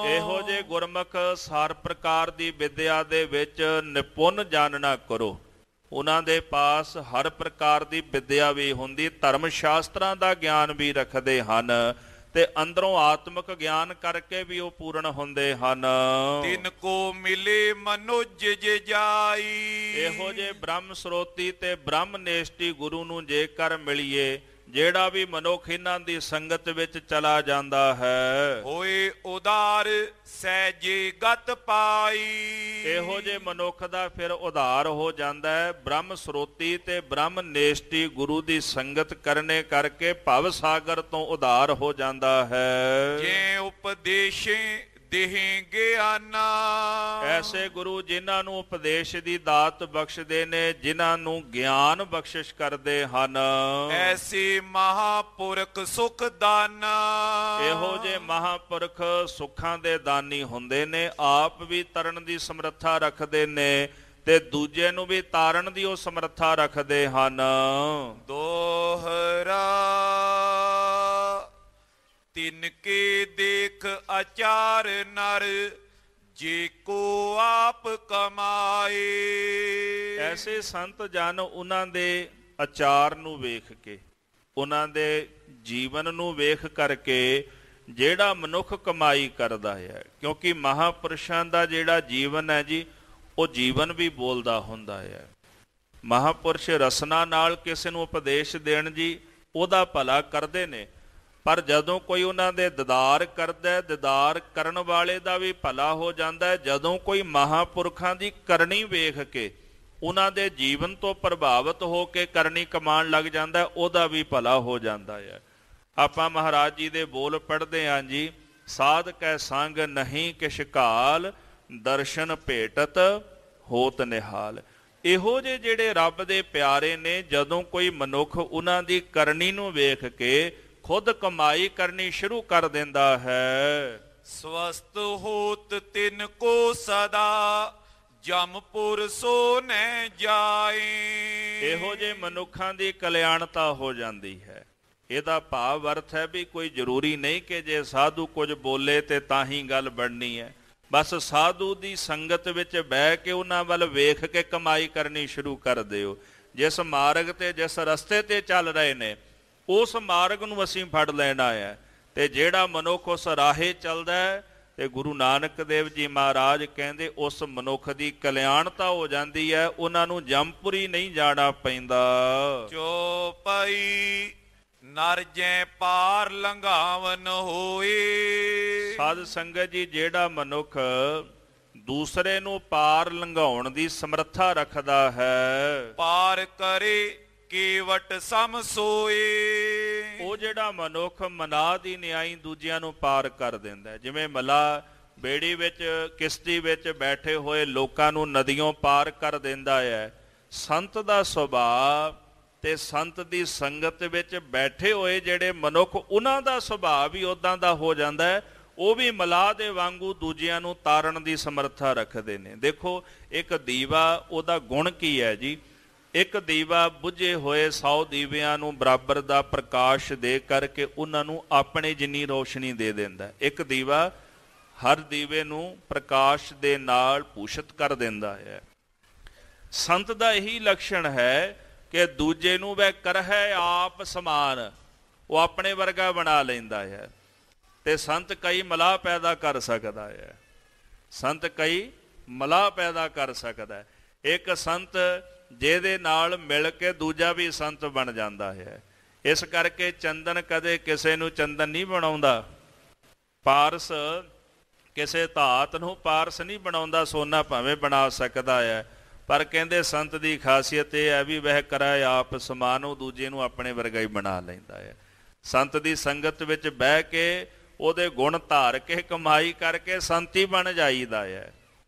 ਇਹੋ ਜੇ ਗੁਰਮੁਖ ਹਰ ਪ੍ਰਕਾਰ ਦੀ ਵਿਦਿਆ ਦੇ ਵਿੱਚ ਨਿਪੁੰਨ ਜਾਣਨਾ ਕਰੋ। ਉਹਨਾਂ ਦੇ ਪਾਸ ਹਰ ਪ੍ਰਕਾਰ ਦੀ ਵਿਦਿਆ ਵੀ ਹੁੰਦੀ, ਧਰਮ ਸ਼ਾਸਤਰਾਂ ਦਾ ਗਿਆਨ ਵੀ ਰੱਖਦੇ ਹਨ ਤੇ ਅੰਦਰੋਂ ਆਤਮਿਕ ਗਿਆਨ ਕਰਕੇ ਵੀ ਉਹ ਪੂਰਨ ਹੁੰਦੇ ਹਨ। ਤਿਨ ਕੋ ਮਿਲੇ ਮਨੁਜ ਜੇ ਜਾਈ। ਇਹੋ ਜੇ ਬ੍ਰਹਮ ਸਰੋਤੀ ਤੇ ਬ੍ਰਹਮ ਨੇਸ਼ਟੀ ਗੁਰੂ ਨੂੰ ਜੇਕਰ ਮਿਲੀਏ, ਜਿਹੜਾ ਵੀ ਮਨੁੱਖ ਇਹਨਾਂ ਦੀ ਸੰਗਤ ਵਿੱਚ ਚਲਾ ਜਾਂਦਾ ਹੈ, ਹੋਏ ਉਦਾਰ ਸਹਿਜੇ ਗਤ ਪਾਈ। ਇਹੋ ਜੇ ਮਨੁੱਖ ਦਾ ਫਿਰ ਉਧਾਰ ਹੋ ਜਾਂਦਾ ਹੈ। ਬ੍ਰਹਮ ਸਰੋਤੀ ਤੇ ਬ੍ਰਹਮ ਨੇਸ਼ਟੀ ਗੁਰੂ ਦੀ ਸੰਗਤ ਕਰਨੇ ਕਰਕੇ ਭਵ ਸਾਗਰ ਤੋਂ ਉਧਾਰ ਹੋ ਜਾਂਦਾ ਹੈ। ਜੇ ਉਪਦੇਸ਼ੇ ਦੇਹਿ ਗਿਆਨਾ। ਐਸੇ ਗੁਰੂ ਜਿਨ੍ਹਾਂ ਨੂੰ ਉਪਦੇਸ਼ ਦੀ ਦਾਤ ਬਖਸ਼ਦੇ ਨੇ, ਜਿਨ੍ਹਾਂ ਨੂੰ ਗਿਆਨ ਬਖਸ਼ਿਸ਼ ਕਰਦੇ ਹਨ। ਐਸੇ ਮਹਾਪੁਰਖ ਸੁਖ ਦਾਨਾ। ਇਹੋ ਜੇ ਮਹਾਪੁਰਖ ਸੁੱਖਾਂ ਦੇ ਦਾਨੀ ਹੁੰਦੇ ਨੇ, ਆਪ ਵੀ ਤਰਨ ਦੀ ਸਮਰੱਥਾ ਰੱਖਦੇ ਨੇ ਤੇ ਦੂਜੇ ਨੂੰ ਵੀ ਤਾਰਨ ਦੀ ਉਹ ਸਮਰੱਥਾ ਰੱਖਦੇ ਹਨ। ਦੋਹਰਾ ਤਿਨ ਕੇ ਦੇਖ ਆਚਾਰ ਨਰ, ਜੇ ਕੋ ਆਪ ਕਮਾਏ। ਐਸੇ ਸੰਤ ਜਨ ਉਹਨਾਂ ਦੇ ਆਚਾਰ ਨੂੰ ਵੇਖ ਕੇ, ਉਹਨਾਂ ਦੇ ਜੀਵਨ ਨੂੰ ਵੇਖ ਕਰਕੇ ਜਿਹੜਾ ਮਨੁੱਖ ਕਮਾਈ ਕਰਦਾ ਹੈ, ਕਿਉਂਕਿ ਮਹਾਪੁਰਸ਼ਾਂ ਦਾ ਜਿਹੜਾ ਜੀਵਨ ਹੈ ਜੀ, ਉਹ ਜੀਵਨ ਵੀ ਬੋਲਦਾ ਹੁੰਦਾ ਹੈ। ਮਹਾਪੁਰਸ਼ ਰਸਨਾ ਨਾਲ ਕਿਸੇ ਨੂੰ ਉਪਦੇਸ਼ ਦੇਣ ਜੀ, ਉਹਦਾ ਭਲਾ ਕਰਦੇ ਨੇ, ਪਰ ਜਦੋਂ ਕੋਈ ਉਹਨਾਂ ਦੇ ਦੀਦਾਰ ਕਰਦਾ, ਦੀਦਾਰ ਕਰਨ ਵਾਲੇ ਦਾ ਵੀ ਭਲਾ ਹੋ ਜਾਂਦਾ ਹੈ। ਜਦੋਂ ਕੋਈ ਮਹਾਪੁਰਖਾਂ ਦੀ ਕਰਨੀ ਵੇਖ ਕੇ, ਉਹਨਾਂ ਦੇ ਜੀਵਨ ਤੋਂ ਪ੍ਰਭਾਵਿਤ ਹੋ ਕੇ ਕਰਨੀ ਕਮਾਉਣ ਲੱਗ ਜਾਂਦਾ, ਉਹਦਾ ਵੀ ਭਲਾ ਹੋ ਜਾਂਦਾ ਹੈ। ਆਪਾਂ ਮਹਾਰਾਜ ਜੀ ਦੇ ਬੋਲ ਪੜ੍ਹਦੇ ਹਾਂ ਜੀ, ਸਾਧ ਕੈ ਸੰਗ ਨਹੀਂ ਕਿਛ ਕਾਲ, ਦਰਸ਼ਨ ਭੇਟਤ ਹੋਤ ਨਿਹਾਲ। ਇਹੋ ਜਿਹੇ ਜਿਹੜੇ ਰੱਬ ਦੇ ਪਿਆਰੇ ਨੇ, ਜਦੋਂ ਕੋਈ ਮਨੁੱਖ ਉਹਨਾਂ ਦੀ ਕਰਨੀ ਨੂੰ ਵੇਖ ਕੇ ਖੁਦ ਕਮਾਈ ਕਰਨੀ ਸ਼ੁਰੂ ਕਰ ਦਿੰਦਾ ਹੈ। ਸਵਸਤ ਹੋਤ ਤਿਨ ਕੋ ਸਦਾ, ਜਮਪੁਰ ਸੋ ਨਹਿ ਜਾਏ। ਇਹੋ ਜਿਹੇ ਮਨੁੱਖਾਂ ਦੀ ਕਲਿਆਣਤਾ ਹੋ ਜਾਂਦੀ ਹੈ। ਇਹਦਾ ਭਾਵ ਅਰਥ ਹੈ ਵੀ ਕੋਈ ਜ਼ਰੂਰੀ ਨਹੀਂ ਕਿ ਜੇ ਸਾਧੂ ਕੁਝ ਬੋਲੇ ਤੇ ਤਾਂ ਹੀ ਗੱਲ ਬਣਨੀ ਹੈ। ਬਸ ਸਾਧੂ ਦੀ ਸੰਗਤ ਵਿੱਚ ਬਹਿ ਕੇ ਉਹਨਾਂ ਵੱਲ ਵੇਖ ਕੇ ਕਮਾਈ ਕਰਨੀ ਸ਼ੁਰੂ ਕਰ ਦਿਓ। ਜਿਸ ਮਾਰਗ ਤੇ, ਜਿਸ ਰਸਤੇ ਤੇ ਚੱਲ ਰਹੇ ਨੇ, ਉਸ ਮਾਰਗ ਨੂੰ ਅਸੀਂ ਫੜ ਲੈਣਾ ਹੈ। ਤੇ ਜਿਹੜਾ ਮਨੁੱਖ ਉਸ ਰਾਹੇ ਚੱਲਦਾ ਹੈ, ਤੇ ਗੁਰੂ ਨਾਨਕ ਦੇਵ ਜੀ ਮਹਾਰਾਜ ਕਹਿੰਦੇ ਉਸ ਮਨੁੱਖ ਦੀ ਕਲਿਆਣਤਾ ਹੋ ਜਾਂਦੀ ਹੈ। ਉਹਨਾਂ ਨੂੰ ਜਮਪੁਰੀ ਨਹੀਂ ਜਾਣਾ ਪੈਂਦਾ। ਚੋਪਈ ਨਰ ਜੈ ਪਾਰ ਲੰਘਾਵਨ ਹੋਏ। ਸਾਧ ਸੰਗਤ ਜੀ, ਜਿਹੜਾ ਮਨੁੱਖ ਦੂਸਰੇ ਨੂੰ ਪਾਰ ਲੰਘਾਉਣ ਦੀ ਸਮਰੱਥਾ ਰੱਖਦਾ ਹੈ, ਪਾਰ ਕਰੇ ਕੇਵਟ ਸਮ ਸੋਏ। ਉਹ ਜਿਹੜਾ ਮਨੁੱਖ ਮਨਾਹ ਦੀ ਨਿਆਈ ਦੂਜਿਆਂ ਨੂੰ ਪਾਰ ਕਰ ਦਿੰਦਾ। ਜਿਵੇਂ ਮਲਾਹ ਬੇੜੀ ਵਿੱਚ, ਕਿਸ਼ਤੀ ਵਿੱਚ ਬੈਠੇ ਹੋਏ ਲੋਕਾਂ ਨੂੰ ਨਦੀਆਂ ਪਾਰ ਕਰ ਦਿੰਦਾ ਹੈ, ਸੰਤ ਦਾ ਸੁਭਾਅ ਤੇ ਸੰਤ ਦੀ ਸੰਗਤ ਵਿੱਚ ਬੈਠੇ ਹੋਏ ਜਿਹੜੇ ਮਨੁੱਖ, ਉਹਨਾਂ ਦਾ ਸੁਭਾਅ ਵੀ ਉੱਦਾਂ ਦਾ ਹੋ ਜਾਂਦਾ ਹੈ। ਉਹ ਵੀ ਮਲਾਹ ਦੇ ਵਾਂਗੂ ਦੂਜਿਆਂ ਨੂੰ ਤਾਰਨ ਦੀ ਸਮਰੱਥਾ ਰੱਖਦੇ ਨੇ। ਦੇਖੋ, ਇੱਕ ਦੀਵਾ, ਉਹਦਾ ਗੁਣ ਕੀ ਹੈ ਜੀ? ਇੱਕ ਦੀਵਾ ਬੁਝੇ ਹੋਏ 100 ਦੀਵਿਆਂ ਨੂੰ ਬਰਾਬਰ ਦਾ ਪ੍ਰਕਾਸ਼ ਦੇ ਕਰਕੇ ਉਹਨਾਂ ਨੂੰ ਆਪਣੇ ਜਿੰਨੀ ਰੋਸ਼ਨੀ ਦੇ ਦਿੰਦਾ। ਇੱਕ ਦੀਵਾ ਹਰ ਦੀਵੇ ਨੂੰ ਪ੍ਰਕਾਸ਼ ਦੇ ਨਾਲ ਭੂਸ਼ਿਤ ਕਰ ਦਿੰਦਾ ਹੈ। ਸੰਤ ਦਾ ਇਹੀ ਲੱਛਣ ਹੈ ਕਿ ਦੂਜੇ ਨੂੰ ਵੈ ਕਰਹਿ ਆਪ ਸਮਾਨ, ਉਹ ਆਪਣੇ ਵਰਗਾ ਬਣਾ ਲੈਂਦਾ ਹੈ। ਤੇ ਸੰਤ ਕਈ ਮਲਾਹ ਪੈਦਾ ਕਰ ਸਕਦਾ ਹੈ। ਸੰਤ ਕਈ ਮਲਾਹ ਪੈਦਾ ਕਰ ਸਕਦਾ ਹੈ। ਇੱਕ ਸੰਤ ਜਿਹਦੇ ਨਾਲ ਮਿਲ ਕੇ ਦੂਜਾ ਵੀ ਸੰਤ ਬਣ ਜਾਂਦਾ ਹੈ। ਇਸ ਕਰਕੇ ਚੰਦਨ ਕਦੇ ਕਿਸੇ ਨੂੰ ਚੰਦਨ ਨਹੀਂ ਬਣਾਉਂਦਾ। ਪਾਰਸ ਕਿਸੇ ਧਾਤ ਨੂੰ ਪਾਰਸ ਨਹੀਂ ਬਣਾਉਂਦਾ। ਸੋਨਾ ਭਾਵੇਂ ਬਣਾ ਸਕਦਾ ਹੈ, ਪਰ ਕਹਿੰਦੇ ਸੰਤ ਦੀ ਖਾਸੀਅਤ ਇਹ ਹੈ ਵੀ ਵਹਿ ਕਰਾਏ ਆਪ ਸਮਾਨ, ਉਹ ਦੂਜੇ ਨੂੰ ਆਪਣੇ ਵਰਗਾ ਹੀ ਬਣਾ ਲੈਂਦਾ ਹੈ। ਸੰਤ ਦੀ ਸੰਗਤ ਵਿੱਚ ਬਹਿ ਕੇ ਉਹਦੇ ਗੁਣ ਧਾਰ ਕੇ ਕਮਾਈ ਕਰਕੇ ਸੰਤੀ ਬਣ ਜਾਈਦਾ ਹੈ।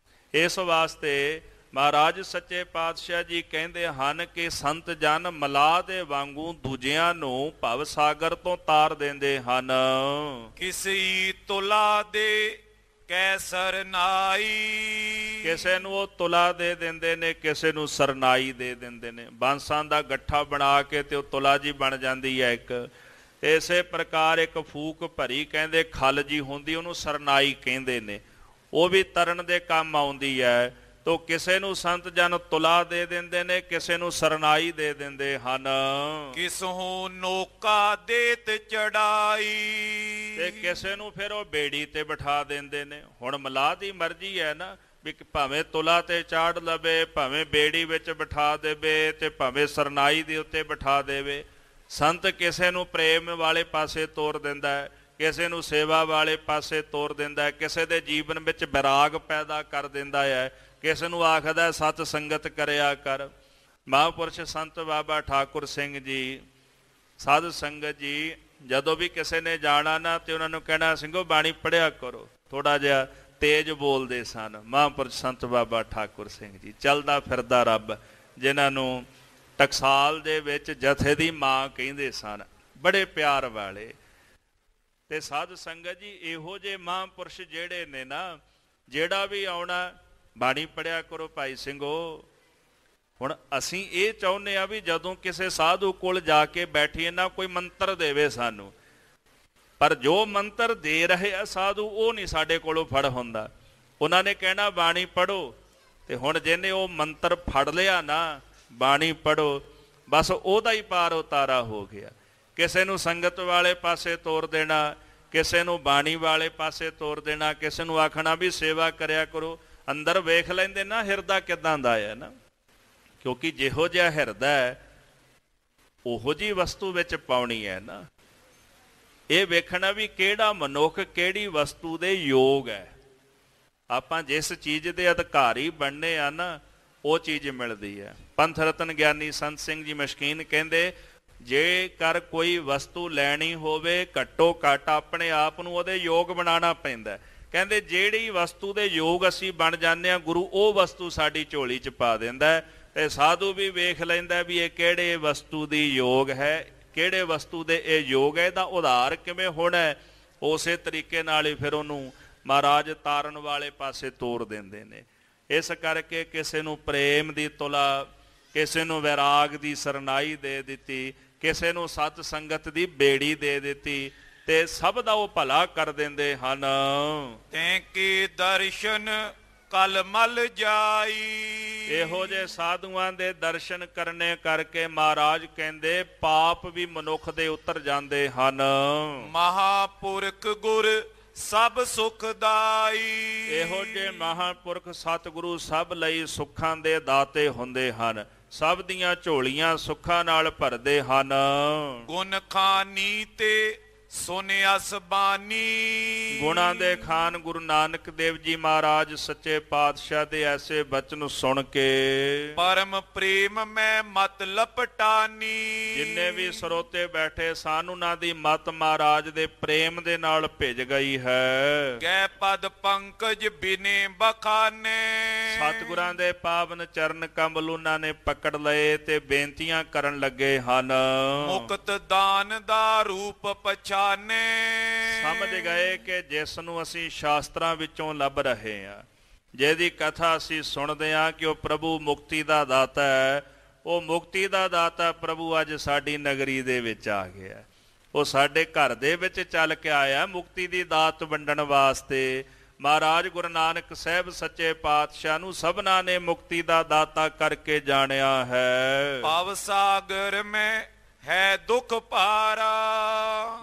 ਇਸ ਵਾਸਤੇ ਮਹਾਰਾਜ ਸੱਚੇ ਪਾਤਸ਼ਾਹ ਜੀ ਕਹਿੰਦੇ ਹਨ ਕਿ ਸੰਤ ਜਨ ਮਲਾਹ ਦੇ ਵਾਂਗੂ ਦੂਜਿਆਂ ਨੂੰ ਭਵ ਸਾਗਰ ਤੋਂ ਤਾਰ ਦਿੰਦੇ ਹਨ। ਕਿਸੀ ਤੁਲਾ ਦੇ ਕੈ ਸਰਨਾਈ, ਕਿਸੇ ਨੂੰ ਉਹ ਤੁਲਾ ਦੇ ਦਿੰਦੇ ਨੇ, ਕਿਸੇ ਨੂੰ ਸਰਨਾਈ ਦੇ ਦਿੰਦੇ ਨੇ। ਬਾਂਸਾਂ ਦਾ ਗੱਠਾ ਬਣਾ ਕੇ ਤੇ ਉਹ ਤੁਲਾ ਜੀ ਬਣ ਜਾਂਦੀ ਹੈ ਇੱਕ। ਇਸੇ ਪ੍ਰਕਾਰ ਇੱਕ ਫੂਕ ਭਰੀ ਕਹਿੰਦੇ ਖਲ ਜੀ ਹੁੰਦੀ, ਉਹਨੂੰ ਸਰਨਾਈ ਕਹਿੰਦੇ ਨੇ, ਉਹ ਵੀ ਤਰਨ ਦੇ ਕੰਮ ਆਉਂਦੀ ਹੈ। ਤੋ ਕਿਸੇ ਨੂੰ ਸੰਤ ਜਨ ਤੁਲਾ ਦੇ ਦਿੰਦੇ ਨੇ, ਕਿਸੇ ਨੂੰ ਸਰਨਾਈ ਦੇ ਦਿੰਦੇ ਹਨ। ਕਿਸਹੂ ਨੋਕਾ ਦੇਤ ਚੜਾਈ, ਤੇ ਕਿਸੇ ਨੂੰ ਫਿਰ ਉਹ ਬੇੜੀ ਤੇ ਬਿਠਾ ਦਿੰਦੇ ਨੇ। ਹੁਣ ਮਲਾਹ ਦੀ ਮਰਜ਼ੀ ਹੈ ਨਾ ਵੀ ਭਾਵੇਂ ਤੁਲਾ ਤੇ ਚਾੜ ਲਵੇ, ਭਾਵੇਂ ਬੇੜੀ ਵਿੱਚ ਬਿਠਾ ਦੇਵੇ, ਤੇ ਭਾਵੇਂ ਸਰਨਾਈ ਦੇ ਉੱਤੇ ਬਿਠਾ ਦੇਵੇ। ਸੰਤ ਕਿਸੇ ਨੂੰ ਪ੍ਰੇਮ ਵਾਲੇ ਪਾਸੇ ਤੋਰ ਦਿੰਦਾ ਹੈ, ਕਿਸੇ ਨੂੰ ਸੇਵਾ ਵਾਲੇ ਪਾਸੇ ਤੋਰ ਦਿੰਦਾ ਹੈ, ਕਿਸੇ ਦੇ ਜੀਵਨ ਵਿੱਚ ਵਿਰਾਗ ਪੈਦਾ ਕਰ ਦਿੰਦਾ ਹੈ, ਕਿਸੇ ਨੂੰ ਆਖਦਾ ਸਤ ਸੰਗਤ ਕਰਿਆ ਕਰ। ਮਹਾਂਪੁਰਸ਼ ਸੰਤ ਬਾਬਾ ਠਾਕੁਰ ਸਿੰਘ ਜੀ, ਸਾਧ ਸੰਗਤ ਜੀ, ਜਦੋਂ ਵੀ ਕਿਸੇ ਨੇ ਜਾਣਾ ਨਾ ਤੇ ਉਹਨਾਂ ਨੂੰ ਕਹਿਣਾ ਸਿੰਘੋ ਬਾਣੀ ਪੜ੍ਹਿਆ ਕਰੋ। ਥੋੜਾ ਜਿਹਾ ਤੇਜ਼ ਬੋਲਦੇ ਸਨ ਮਹਾਂਪੁਰਸ਼ ਸੰਤ ਬਾਬਾ ਠਾਕੁਰ ਸਿੰਘ ਜੀ, ਚੱਲਦਾ ਫਿਰਦਾ ਰੱਬ, ਜਿਨ੍ਹਾਂ ਨੂੰ ਟਕਸਾਲ ਦੇ ਵਿੱਚ ਜਥੇ ਦੀ ਮਾਂ ਕਹਿੰਦੇ ਸਨ, ਬੜੇ ਪਿਆਰ ਵਾਲੇ। ਤੇ ਸਾਧ ਸੰਗਤ ਜੀ, ਇਹੋ ਜਿਹੇ ਮਹਾਂਪੁਰਸ਼ ਜਿਹੜੇ ਨੇ ਨਾ, ਜਿਹੜਾ ਵੀ ਆਉਣਾ ਬਾਣੀ ਪੜ੍ਹਿਆ ਕਰੋ ਭਾਈ ਸਿੰਘੋ। ਹੁਣ ਅਸੀਂ ਇਹ ਚਾਹੁੰਦੇ ਹਾਂ ਵੀ ਜਦੋਂ ਕਿਸੇ ਸਾਧੂ ਕੋਲ ਜਾ ਕੇ ਬੈਠੀਏ ਨਾ, ਕੋਈ ਮੰਤਰ ਦੇਵੇ ਸਾਨੂੰ, ਪਰ ਜੋ ਮੰਤਰ ਦੇ ਰਹੇ ਆ ਸਾਧੂ, ਉਹ ਨਹੀਂ ਸਾਡੇ ਕੋਲੋਂ ਫੜ ਹੁੰਦਾ। ਉਹਨਾਂ ਨੇ ਕਹਿਣਾ ਬਾਣੀ ਪੜ੍ਹੋ, ਤੇ ਹੁਣ ਜਿਹਨੇ ਉਹ ਮੰਤਰ ਫੜ ਲਿਆ ਨਾ, ਬਾਣੀ ਪੜ੍ਹੋ, ਬਸ ਉਹਦਾ ਹੀ ਪਾਰ ਉਤਾਰਾ ਹੋ ਗਿਆ। ਕਿਸੇ ਨੂੰ ਸੰਗਤ ਵਾਲੇ ਪਾਸੇ ਤੋਰ ਦੇਣਾ, ਕਿਸੇ ਨੂੰ ਬਾਣੀ ਵਾਲੇ ਪਾਸੇ ਤੋਰ ਦੇਣਾ, ਕਿਸੇ ਨੂੰ ਆਖਣਾ ਵੀ ਸੇਵਾ ਕਰਿਆ ਕਰੋ। ਅੰਦਰ ਵੇਖ ਲੈਂਦੇ ਨਾ ਹਿਰਦਾ ਕਿੱਦਾਂ ਦਾ ਹੈ ਨਾ, ਕਿਉਂਕਿ ਜਿਹੋ ਜਿਹਾ ਹਿਰਦਾ ਹੈ ਉਹੋ ਜਿਹੀ ਵਸਤੂ ਵਿੱਚ ਪਾਉਣੀ ਹੈ ਨਾ। ਇਹ ਵੇਖਣਾ ਵੀ ਕਿਹੜਾ ਮਨੁੱਖ ਕਿਹੜੀ ਵਸਤੂ ਦੇ ਯੋਗ ਹੈ। ਆਪਾਂ ਜਿਸ ਚੀਜ਼ ਦੇ ਅਧਿਕਾਰੀ ਬਣਨੇ ਆ ਨਾ, ਉਹ ਚੀਜ਼ ਮਿਲਦੀ ਹੈ। ਪੰਥ ਰਤਨ ਗਿਆਨੀ ਸੰਤ ਸਿੰਘ ਜੀ ਮਸ਼ਕੀਨ ਕਹਿੰਦੇ, ਜੇਕਰ ਕੋਈ ਵਸਤੂ ਲੈਣੀ ਹੋਵੇ, ਘੱਟੋ ਘੱਟ ਆਪਣੇ ਆਪ ਨੂੰ ਉਹਦੇ ਯੋਗ ਬਣਾਉਣਾ ਪੈਂਦਾ। ਕਹਿੰਦੇ ਜਿਹੜੀ ਵਸਤੂ ਦੇ ਯੋਗ ਅਸੀਂ ਬਣ ਜਾਂਦੇ ਹਾਂ, ਗੁਰੂ ਉਹ ਵਸਤੂ ਸਾਡੀ ਝੋਲੀ 'ਚ ਪਾ ਦਿੰਦਾ। ਤੇ ਸਾਧੂ ਵੀ ਵੇਖ ਲੈਂਦਾ ਵੀ ਇਹ ਕਿਹੜੇ ਵਸਤੂ ਦੀ ਯੋਗ ਹੈ, ਕਿਹੜੇ ਵਸਤੂ ਦੇ ਇਹ ਯੋਗ ਹੈ, ਇਹਦਾ ਉਧਾਰ ਕਿਵੇਂ ਹੋਣਾ। ਉਸੇ ਤਰੀਕੇ ਨਾਲ ਹੀ ਫਿਰ ਉਹਨੂੰ ਮਹਾਰਾਜ ਤਾਰਨ ਵਾਲੇ ਪਾਸੇ ਤੋਰ ਦਿੰਦੇ ਨੇ। ਇਸ ਕਰਕੇ ਕਿਸੇ ਨੂੰ ਪ੍ਰੇਮ ਦੀ ਤੁਲਾ, ਕਿਸੇ ਨੂੰ ਵੈਰਾਗ ਦੀ ਸਰਨਾਈ ਦੇ ਦਿੱਤੀ, ਕਿਸੇ ਨੂੰ ਸਤ ਸੰਗਤ ਦੀ ਬੇੜੀ ਦੇ ਦਿੱਤੀ, ਤੇ ਸਭ ਦਾ ਉਹ ਭਲਾ ਕਰ ਦਿੰਦੇ ਹਨ। ਤੈਂ ਕੀ ਦਰਸ਼ਨ ਕਲ ਮਲ ਜਾਈ, ਇਹੋ ਜਿਹੇ ਸਾਧੂਆਂ ਦੇ ਦਰਸ਼ਨ ਕਰਨੇ ਕਰਕੇ ਮਹਾਰਾਜ ਕਹਿੰਦੇ ਪਾਪ ਵੀ ਮਨੁੱਖ ਦੇ ਉਤਰ ਜਾਂਦੇ ਹਨ। ਮਹਾਪੁਰਖ ਗੁਰ ਸਭ ਸੁਖਦਾਈ, ਇਹੋ ਜਿਹੇ ਮਹਾਂਪੁਰਖ ਸਤਿਗੁਰੂ ਸਭ ਲਈ ਸੁੱਖਾਂ ਦੇ ਦਾਤੇ ਹੁੰਦੇ ਹਨ, ਸਭ ਦੀਆਂ ਝੋਲੀਆਂ ਸੁੱਖਾਂ ਨਾਲ ਭਰਦੇ ਹਨ। ਗੁਣ ਖਾਨੀ ਤੇ ਸੁਨਿਆਸ ਬਾਣੀ, ਗੁਣਾਂ ਦੇ ਖਾਨ ਗੁਰੂ ਨਾਨਕ ਦੇਵ ਜੀ ਮਹਾਰਾਜ ਸੱਚੇ ਪਾਤਸ਼ਾਹ ਦੇ ਐਸੇ ਬਚਨ ਸੁਣ ਕੇ ਪਰਮ ਪ੍ਰੇਮ ਮੈਂ ਮਤ ਲਪਟਾਨੀ, ਜਿੰਨੇ ਵੀ ਸਰੋਤੇ ਬੈਠੇ ਸਨ ਉਹਨਾਂ ਦੀ ਮਤ ਮਹਾਰਾਜ ਦੇ ਪ੍ਰੇਮ ਦੇ ਨਾਲ ਭਿੱਜ ਗਈ ਹੈ। ਗੈ ਪਦ ਪੰਕਜ ਬਿਨੇ ਬਖਾਨੇ, ਸਤਿਗੁਰਾਂ ਦੇ ਪਾਵਨ ਚਰਨ ਕਮਲ ਉਹਨਾਂ ਨੇ ਪਕੜ ਲਏ ਤੇ ਬੇਨਤੀਆਂ ਕਰਨ ਲੱਗੇ ਹਨ। ਮੁਕਤ ਦਾਨ ਦਾ ਰੂਪ ਪਛਾਨੇ, ਸਮਝ ਗਏ ਕਿ ਜਿਸ ਨੂੰ ਅਸੀਂ ਸ਼ਾਸਤਰਾਂ ਵਿੱਚੋਂ ਲੱਭ ਰਹੇ ਹਾਂ, ਜਿਹਦੀ ਕਥਾ ਅਸੀਂ ਸੁਣਦੇ ਹਾਂ ਕਿ ਉਹ ਪ੍ਰਭੂ ਮੁਕਤੀ ਦਾ ਦਾਤਾ ਹੈ, ਉਹ ਮੁਕਤੀ ਦਾ ਦਾਤਾ ਪ੍ਰਭੂ ਅੱਜ ਸਾਡੀ ਨਗਰੀ ਦੇ ਵਿੱਚ ਆ ਗਿਆ। ਉਹ ਸਾਡੇ ਘਰ ਦੇ ਵਿੱਚ ਚੱਲ ਕੇ ਆਇਆ ਮੁਕਤੀ ਦੀ ਦਾਤ ਵੰਡਣ ਵਾਸਤੇ। ਮਹਾਰਾਜ ਗੁਰੂ ਨਾਨਕ ਸਾਹਿਬ ਸੱਚੇ ਪਾਤਸ਼ਾਹ ਨੂੰ ਸਭਨਾਂ ਨੇ ਮੁਕਤੀ ਦਾ ਦਾਤਾ ਕਰਕੇ ਜਾਣਿਆ ਹੈ। ਭਵ ਸਾਗਰ ਮੈਂ ਹੈ ਦੁੱਖ ਪਾਰਾ,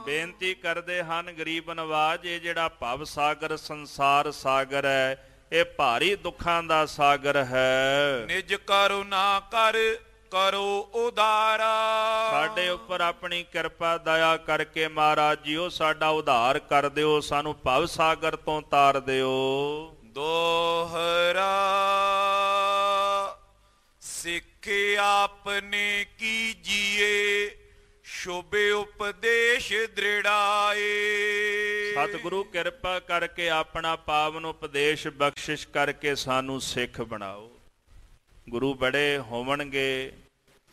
ਬੇਨਤੀ ਕਰਦੇ ਹਨ ਗਰੀਬ ਨਵਾਜ, ਇਹ ਜਿਹੜਾ ਭਵ ਸਾਗਰ ਸੰਸਾਰ ਸਾਗਰ ਹੈ, ਇਹ ਭਾਰੀ ਦੁੱਖਾਂ ਦਾ ਸਾਗਰ ਹੈ। ਨਿਜ ਕਰੁਣਾ ਕਰ ਕਰੋ ਉਦਾਰਾ, ਸਾਡੇ ਉੱਪਰ ਆਪਣੀ ਕਿਰਪਾ ਦਇਆ ਕਰਕੇ ਮਹਾਰਾਜ ਜੀਓ ਸਾਡਾ ਉਧਾਰ ਕਰ ਦਿਓ, ਸਾਨੂੰ ਭਵ ਸਾਗਰ ਤੋਂ ਤਾਰ ਦਿਓ। ਦੋਹਰਾ ਸਿੱਖ ਆਪਨੇ ਕੀਜੀਏ, ਸ਼ੋਭੇ ਉਪਦੇਸ਼ ਦ੍ਰਿੜਾਏ। ਸਤਿਗੁਰੂ ਕਿਰਪਾ ਕਰਕੇ ਆਪਣਾ ਪਾਵਨ ਉਪਦੇਸ਼ ਬਖਸ਼ਿਸ਼ ਕਰਕੇ ਸਾਨੂੰ ਸਿੱਖ ਬਣਾਓ। ਗੁਰੂ ਬੜੇ ਹੋਵਣਗੇ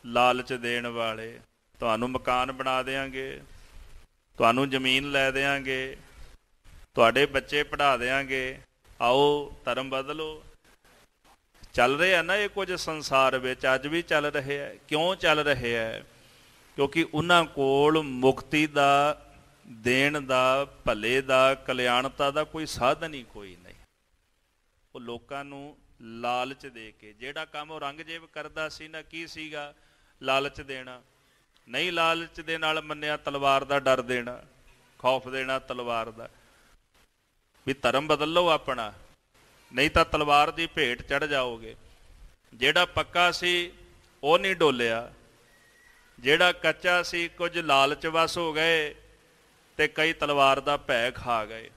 ਲਾਲਚ ਦੇਣ ਵਾਲੇ, ਤੁਹਾਨੂੰ ਮਕਾਨ ਬਣਾ ਦਿਆਂਗੇ, ਤੁਹਾਨੂੰ ਜ਼ਮੀਨ ਲੈ ਦਿਆਂਗੇ, ਤੁਹਾਡੇ ਬੱਚੇ ਪੜ੍ਹਾ ਦਿਆਂਗੇ, ਆਓ ਧਰਮ ਬਦਲੋ। ਚੱਲ ਰਿਹਾ ਨਾ ਇਹ ਕੁਝ ਸੰਸਾਰ ਵਿੱਚ, ਅੱਜ ਵੀ ਚੱਲ ਰਹੇ ਹੈ। ਕਿਉਂ ਚੱਲ ਰਹੇ ਹੈ? ਕਿਉਂਕਿ ਉਹਨਾਂ ਕੋਲ ਮੁਕਤੀ ਦਾ, ਦੇਣ ਦਾ, ਭਲੇ ਦਾ, ਕਲਿਆਣਤਾ ਦਾ ਕੋਈ ਸਾਧਨ ਹੀ ਕੋਈ ਨਹੀਂ। ਉਹ ਲੋਕਾਂ ਨੂੰ ਲਾਲਚ ਦੇ ਕੇ, ਜਿਹੜਾ ਕੰਮ ਉਹ ਔਰੰਗਜ਼ੇਬ ਕਰਦਾ ਸੀ ਨਾ, ਕੀ ਸੀਗਾ? ਲਾਲਚ ਦੇਣਾ। ਨਹੀਂ ਲਾਲਚ ਦੇ ਨਾਲ ਮੰਨਿਆ, ਤਲਵਾਰ ਦਾ ਡਰ ਦੇਣਾ, ਖੌਫ ਦੇਣਾ ਤਲਵਾਰ ਦਾ, ਵੀ ਧਰਮ ਬਦਲ ਲਓ ਆਪਣਾ, ਨਹੀਂ ਤਾਂ ਤਲਵਾਰ ਦੀ ਭੇਟ ਚੜ੍ਹ ਜਾਓਗੇ। ਜਿਹੜਾ ਪੱਕਾ ਸੀ ਉਹ ਨਹੀਂ ਡੋਲਿਆ, ਜਿਹੜਾ ਕੱਚਾ ਸੀ ਕੁਝ ਲਾਲਚ ਵਸ ਹੋ ਗਏ ਤੇ ਕਈ ਤਲਵਾਰ ਦਾ ਭੈ ਖਾ ਗਏ।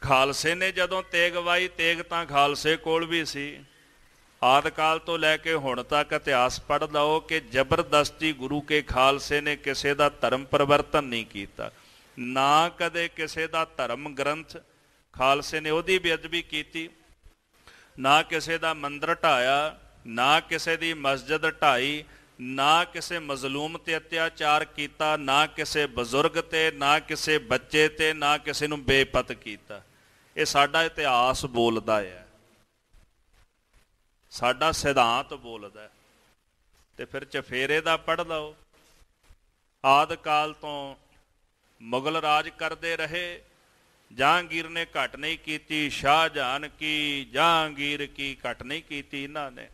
ਖਾਲਸੇ ਨੇ ਜਦੋਂ ਤੇਗ ਵਾਈ, ਤੇਗ ਤਾਂ ਖਾਲਸੇ ਕੋਲ ਵੀ ਸੀ। ਆਦਿ ਕਾਲ ਤੋਂ ਲੈ ਕੇ ਹੁਣ ਤੱਕ ਇਤਿਹਾਸ ਪੜ੍ਹ ਲਓ ਕਿ ਜ਼ਬਰਦਸਤੀ ਗੁਰੂ ਕੇ ਖਾਲਸੇ ਨੇ ਕਿਸੇ ਦਾ ਧਰਮ ਪਰਿਵਰਤਨ ਨਹੀਂ ਕੀਤਾ, ਨਾ ਕਦੇ ਕਿਸੇ ਦਾ ਧਰਮ ਗ੍ਰੰਥ ਖਾਲਸੇ ਨੇ ਉਹਦੀ ਬੇਅਦਬੀ ਕੀਤੀ, ਨਾ ਕਿਸੇ ਦਾ ਮੰਦਰ ਢਾਇਆ, ਨਾ ਕਿਸੇ ਦੀ ਮਸਜਿਦ ਢਾਈ, ਨਾ ਕਿਸੇ ਮਜ਼ਲੂਮ ਤੇ ਅਤਿਆਚਾਰ ਕੀਤਾ, ਨਾ ਕਿਸੇ ਬਜ਼ੁਰਗ ਤੇ, ਨਾ ਕਿਸੇ ਬੱਚੇ ਤੇ, ਨਾ ਕਿਸੇ ਨੂੰ ਬੇਪਤ ਕੀਤਾ। ਇਹ ਸਾਡਾ ਇਤਿਹਾਸ ਬੋਲਦਾ ਹੈ, ਸਾਡਾ ਸਿਧਾਂਤ ਬੋਲਦਾ। ਤੇ ਫਿਰ ਚਫੇਰੇ ਦਾ ਪੜ੍ਹ ਲਓ, ਆਦਿ ਕਾਲ ਤੋਂ ਮੁਗਲ ਰਾਜ ਕਰਦੇ ਰਹੇ। ਜਹਾਂਗੀਰ ਨੇ ਘੱਟ ਨਹੀਂ ਕੀਤੀ, ਸ਼ਾਹਜਹਾਨ ਕੀ, ਜਹਾਂਗੀਰ ਕੀ ਘੱਟ ਨਹੀਂ ਕੀਤੀ ਇਹਨਾਂ ਨੇ।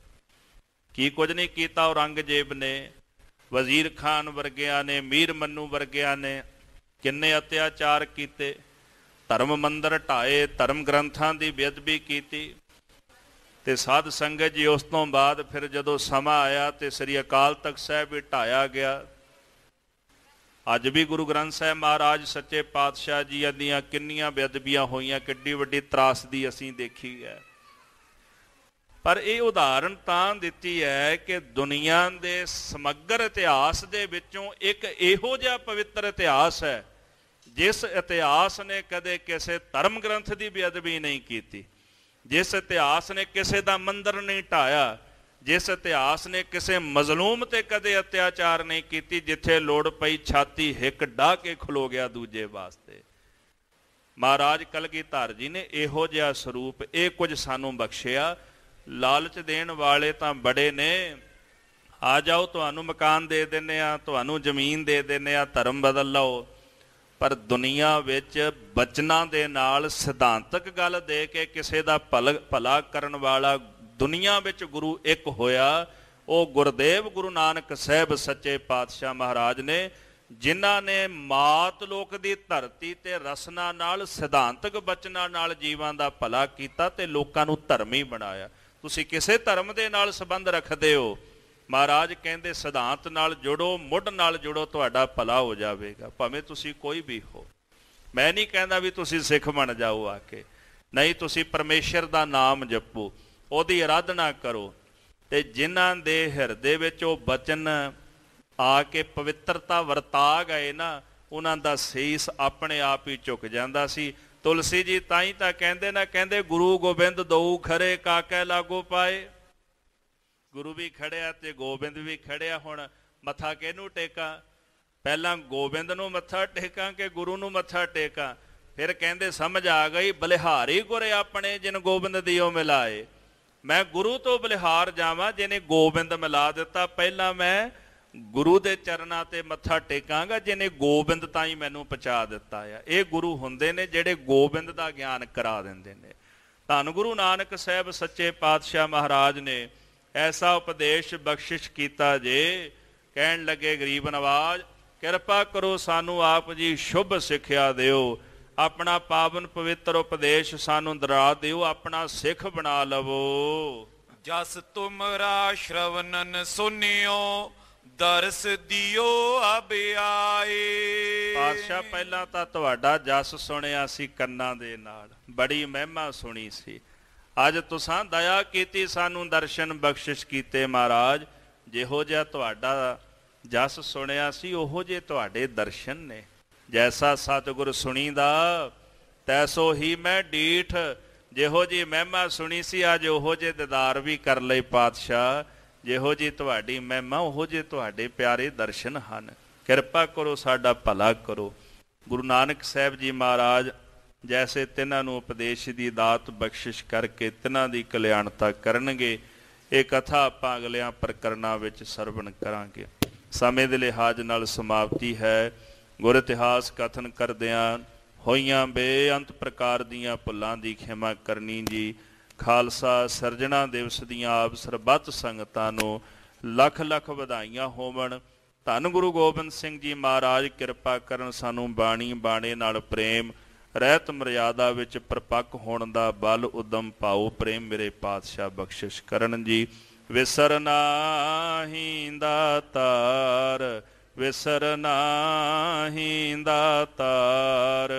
ਕੀ ਕੁਝ ਨਹੀਂ ਕੀਤਾ ਔਰੰਗਜ਼ੇਬ ਨੇ, ਵਜ਼ੀਰ ਖਾਨ ਵਰਗਿਆਂ ਨੇ, ਮੀਰ ਮੰਨੂ ਵਰਗਿਆਂ ਨੇ ਕਿੰਨੇ ਅਤਿਆਚਾਰ ਕੀਤੇ, ਧਰਮ ਮੰਦਰ ਢਾਏ, ਧਰਮ ਗ੍ਰੰਥਾਂ ਦੀ ਬੇਅਦਬੀ ਕੀਤੀ। ਤੇ ਸਾਧ ਸੰਗਤ ਜੀ ਉਸ ਤੋਂ ਬਾਅਦ ਫਿਰ ਜਦੋਂ ਸਮਾਂ ਆਇਆ ਤੇ ਸ੍ਰੀ ਅਕਾਲ ਤਖਤ ਸਾਹਿਬ ਵੀ ਢਾਇਆ ਗਿਆ। ਅੱਜ ਵੀ ਗੁਰੂ ਗ੍ਰੰਥ ਸਾਹਿਬ ਮਹਾਰਾਜ ਸੱਚੇ ਪਾਤਸ਼ਾਹ ਜੀ ਦੀਆਂ ਕਿੰਨੀਆਂ ਬੇਅਦਬੀਆਂ ਹੋਈਆਂ, ਕਿੱਡੀ ਵੱਡੀ ਤਰਾਸਦੀ ਅਸੀਂ ਦੇਖੀ ਹੈ। ਪਰ ਇਹ ਉਦਾਹਰਣ ਤਾਂ ਦਿੱਤੀ ਹੈ ਕਿ ਦੁਨੀਆ ਦੇ ਸਮਗਰ ਇਤਿਹਾਸ ਦੇ ਵਿੱਚੋਂ ਇੱਕ ਇਹੋ ਜਿਹਾ ਪਵਿੱਤਰ ਇਤਿਹਾਸ ਹੈ ਜਿਸ ਇਤਿਹਾਸ ਨੇ ਕਦੇ ਕਿਸੇ ਧਰਮ ਗ੍ਰੰਥ ਦੀ ਬੇਅਦਬੀ ਨਹੀਂ ਕੀਤੀ, ਜਿਸ ਇਤਿਹਾਸ ਨੇ ਕਿਸੇ ਦਾ ਮੰਦਰ ਨਹੀਂ ਢਾਇਆ, ਜਿਸ ਇਤਿਹਾਸ ਨੇ ਕਿਸੇ ਮਜ਼ਲੂਮ ਤੇ ਕਦੇ ਅਤਿਆਚਾਰ ਨਹੀਂ ਕੀਤੀ, ਜਿੱਥੇ ਲੋੜ ਪਈ ਛਾਤੀ ਹਿੱਕ ਡਾਹ ਕੇ ਖਲੋ ਗਿਆ ਦੂਜੇ ਵਾਸਤੇ। ਮਹਾਰਾਜ ਕਲਗੀਧਰ ਜੀ ਨੇ ਇਹੋ ਜਿਹਾ ਸਰੂਪ, ਇਹ ਕੁਝ ਸਾਨੂੰ ਬਖਸ਼ਿਆ। ਲਾਲਚ ਦੇਣ ਵਾਲੇ ਤਾਂ ਬੜੇ ਨੇ, ਆ ਜਾਓ ਤੁਹਾਨੂੰ ਮਕਾਨ ਦੇ ਦਿੰਦੇ ਆ, ਤੁਹਾਨੂੰ ਜ਼ਮੀਨ ਦੇ ਦਿੰਦੇ ਆ, ਧਰਮ ਬਦਲ ਲਓ। ਪਰ ਦੁਨੀਆ ਵਿੱਚ ਬਚਨਾਂ ਦੇ ਨਾਲ ਸਿਧਾਂਤਕ ਗੱਲ ਦੇ ਕੇ ਕਿਸੇ ਦਾ ਭਲਾ ਕਰਨ ਵਾਲਾ ਦੁਨੀਆ ਵਿੱਚ ਗੁਰੂ ਇੱਕ ਹੋਇਆ, ਉਹ ਗੁਰਦੇਵ ਗੁਰੂ ਨਾਨਕ ਸਾਹਿਬ ਸੱਚੇ ਪਾਤਸ਼ਾਹ ਮਹਾਰਾਜ ਨੇ, ਜਿਨ੍ਹਾਂ ਨੇ ਮਾਤ ਲੋਕ ਦੀ ਧਰਤੀ ਤੇ ਰਸਨਾ ਨਾਲ, ਸਿਧਾਂਤਕ ਬਚਨਾਂ ਨਾਲ ਜੀਵਾਂ ਦਾ ਭਲਾ ਕੀਤਾ ਤੇ ਲੋਕਾਂ ਨੂੰ ਧਰਮੀ ਬਣਾਇਆ। ਤੁਸੀਂ ਕਿਸੇ ਧਰਮ ਦੇ ਨਾਲ ਸੰਬੰਧ ਰੱਖਦੇ ਹੋ, ਮਹਾਰਾਜ ਕਹਿੰਦੇ ਸਿਧਾਂਤ ਨਾਲ ਜੁੜੋ, ਮੁੱਢ ਨਾਲ ਜੁੜੋ, ਤੁਹਾਡਾ ਭਲਾ ਹੋ ਜਾਵੇਗਾ, ਭਾਵੇਂ ਤੁਸੀਂ ਕੋਈ ਵੀ ਹੋ। ਮੈਂ ਨਹੀਂ ਕਹਿੰਦਾ ਵੀ ਤੁਸੀਂ ਸਿੱਖ ਬਣ ਜਾਓ ਆ ਕੇ, ਨਹੀਂ, ਤੁਸੀਂ ਪਰਮੇਸ਼ਰ ਦਾ ਨਾਮ ਜਪੋ, ਉਹਦੀ ਅਰਾਧਨਾ ਕਰੋ। ਤੇ ਜਿਨ੍ਹਾਂ ਦੇ ਹਿਰਦੇ ਵਿੱਚ ਉਹ ਬਚਨ ਆ ਕੇ ਪਵਿੱਤਰਤਾ ਵਰਤਾ ਗਏ ਨਾ, ਉਹਨਾਂ ਦਾ ਸੀਸ ਆਪਣੇ ਆਪ ਹੀ ਝੁਕ ਜਾਂਦਾ ਸੀ। ਤੁਲਸੀ ਜੀ ਤਾਂ ਹੀ ਤਾਂ ਕਹਿੰਦੇ ਨਾ, ਕਹਿੰਦੇ ਗੁਰੂ ਗੋਬਿੰਦ ਦਊ ਖਰੇ ਕਾਕੇ ਲਾਗੋ ਪਾਏ। ਗੁਰੂ ਵੀ ਖੜਿਆ ਤੇ ਗੋਬਿੰਦ ਵੀ ਖੜਿਆ, ਹੁਣ ਮੱਥਾ ਕਿਹਨੂੰ ਟੇਕਾਂ? ਪਹਿਲਾਂ ਗੋਬਿੰਦ ਨੂੰ ਮੱਥਾ ਟੇਕਾਂ ਕਿ ਗੁਰੂ ਨੂੰ ਮੱਥਾ ਟੇਕਾਂ? ਫਿਰ ਕਹਿੰਦੇ ਸਮਝ ਆ ਗਈ, ਬਲਿਹਾਰੀ ਗੁਰੇ ਆਪਣੇ ਜਿਨ ਗੋਬਿੰਦ ਦਿਓ ਮਿਲਾਏ। ਮੈਂ ਗੁਰੂ ਤੋਂ ਬਲਿਹਾਰ ਜਾਵਾਂ ਜਿਹਨੇ ਗੋਬਿੰਦ ਮਿਲਾ ਦਿੱਤਾ, ਪਹਿਲਾਂ ਮੈਂ ਗੁਰੂ ਦੇ ਚਰਨਾਂ ਤੇ ਮੱਥਾ ਟੇਕਾਂਗਾ ਜਿਹਨੇ ਗੋਬਿੰਦ ਤਾਈਂ ਮੈਨੂੰ ਪਹੁੰਚਾ ਦਿੱਤਾ ਆ। ਇਹ ਗੁਰੂ ਹੁੰਦੇ ਨੇ ਜਿਹੜੇ ਗੋਬਿੰਦ ਦਾ ਗਿਆਨ ਕਰਾ ਦਿੰਦੇ ਨੇ। ਧੰਨ ਗੁਰੂ ਨਾਨਕ ਸਾਹਿਬ ਸੱਚੇ ਪਾਤਸ਼ਾਹ ਮਹਾਰਾਜ ਨੇ ਐਸਾ ਉਪਦੇਸ਼ ਬਖਸ਼ਿਸ਼ ਕੀਤਾ ਜੇ, ਕਹਿਣ ਲੱਗੇ ਗਰੀਬ ਨਵਾਜ ਕਿਰਪਾ ਕਰੋ ਸਾਨੂੰ ਆਪ ਜੀ ਸ਼ੁਭ ਸਿੱਖਿਆ ਦਿਓ, ਆਪਣਾ ਪਾਵਨ ਪਵਿੱਤਰ ਉਪਦੇਸ਼ ਸਾਨੂੰ ਦਰਾ ਦਿਓ, ਆਪਣਾ ਸਿੱਖ ਬਣਾ ਲਵੋ। ਜਸ ਤੁਮਰਾ ਸ਼ਰਵਨਨ ਸੁਨਿਓ, ਦਰਸ ਦਿਓ ਅਬ ਆਏ। ਪਾਤਸ਼ਾਹ ਪਹਿਲਾਂ ਤਾਂ ਤੁਹਾਡਾ ਜਸ ਸੁਣਿਆ ਸੀ ਕੰਨਾਂ ਦੇ ਨਾਲ, ਬੜੀ ਮਹਿਮਾ ਸੁਣੀ ਸੀ। ਅੱਜ ਤੁਸਾਂ ਦਇਆ ਕੀਤੀ, ਸਾਨੂੰ ਦਰਸ਼ਨ ਬਖਸ਼ਿਸ਼ ਕੀਤੇ ਮਹਾਰਾਜ। ਜਿਹੋ ਜਿਹਾ ਤੁਹਾਡਾ ਜਸ ਸੁਣਿਆ ਸੀ ਉਹੋ ਜਿਹੇ ਤੁਹਾਡੇ ਦਰਸ਼ਨ ਨੇ। ਜੈਸਾ ਸਤਿਗੁਰ ਸੁਣੀਦਾ ਤੈਸੋ ਹੀ ਮੈਂ ਡੀਠ, ਜਿਹੋ ਜੀ ਮਹਿਮਾ ਸੁਣੀ ਸੀ ਅੱਜ ਉਹੋ ਜਿਹੇ ਦੀਦਾਰ ਵੀ ਕਰ ਲਏ ਪਾਤਸ਼ਾਹ। ਜਿਹੋ ਜੀ ਤੁਹਾਡੀ ਮਹਿਮਾ ਉਹੋ ਜਿਹੇ ਤੁਹਾਡੇ ਪਿਆਰੇ ਦਰਸ਼ਨ ਹਨ। ਕਿਰਪਾ ਕਰੋ, ਸਾਡਾ ਭਲਾ ਕਰੋ। ਗੁਰੂ ਨਾਨਕ ਸਾਹਿਬ ਜੀ ਮਹਾਰਾਜ ਜੈਸੇ ਤਿੰਨਾਂ ਨੂੰ ਉਪਦੇਸ਼ ਦੀ ਦਾਤ ਬਖਸ਼ਿਸ਼ ਕਰਕੇ ਤਿੰਨਾਂ ਦੀ ਕਲਿਆਣਤਾ ਕਰਨਗੇ। ਇਹ ਕਥਾ ਆਪਾਂ ਅਗਲਿਆਂ ਪ੍ਰਕਰਨਾਂ ਵਿੱਚ ਸਰਵਣ ਕਰਾਂਗੇ। ਸਮੇਂ ਦੇ ਲਿਹਾਜ਼ ਨਾਲ ਸਮਾਪਤੀ ਹੈ। ਗੁਰ ਇਤਿਹਾਸ ਕਥਨ ਕਰਦਿਆਂ ਹੋਈਆਂ ਬੇਅੰਤ ਪ੍ਰਕਾਰ ਦੀਆਂ ਭੁੱਲਾਂ ਦੀ ਖਿਮਾ ਕਰਨੀ ਜੀ। ਖਾਲਸਾ ਸਿਰਜਣਾ ਦਿਵਸ ਦੀਆਂ ਆਪ ਸਰਬੱਤ ਸੰਗਤਾਂ ਨੂੰ ਲੱਖ ਲੱਖ ਵਧਾਈਆਂ ਹੋਵਣ। ਧੰਨ ਗੁਰੂ ਗੋਬਿੰਦ ਸਿੰਘ ਜੀ ਮਹਾਰਾਜ ਕਿਰਪਾ ਕਰਨ, ਸਾਨੂੰ ਬਾਣੀ ਬਾਣੇ ਨਾਲ ਪ੍ਰੇਮ ਰਹਿਤ ਮਰਿਆਦਾ ਵਿੱਚ ਪ੍ਰਪੱਕ ਹੋਣ ਦਾ ਬਲ ਉਦਮ ਭਾਉ ਪ੍ਰੇਮ ਮੇਰੇ ਪਾਤਸ਼ਾਹ ਬਖਸ਼ਿਸ਼ ਕਰਨ ਜੀ। ਵਿਸਰ ਨਾਹੀਂ ਦਾਤਾਰ, ਵਿਸਰ ਨਾਹੀਂ ਦਾਤਾਰ,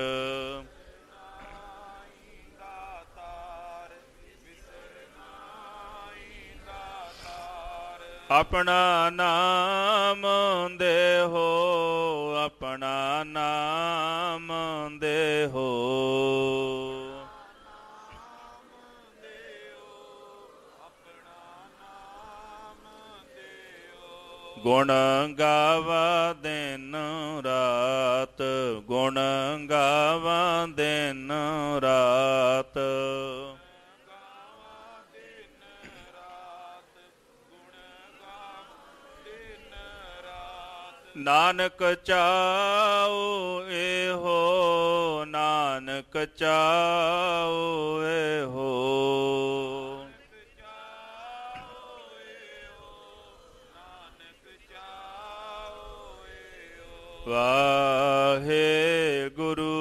ਆਪਣਾ ਨਾਮ ਦੇਹੋ, ਆਪਣਾ ਨਾਮ ਦੇਹੋ, ਗੁਣ ਗਾਵਾ ਦਿਨ ਰਾਤ, ਗੁਣ ਗਾਵਾ ਦਿਨ ਰਾਤ, ਨਾਨਕ ਚਾਉ ਇਹੋ, ਨਾਨਕ ਚਾਉ ਇਹੋ, ਵਾਹਿਗੁਰੂ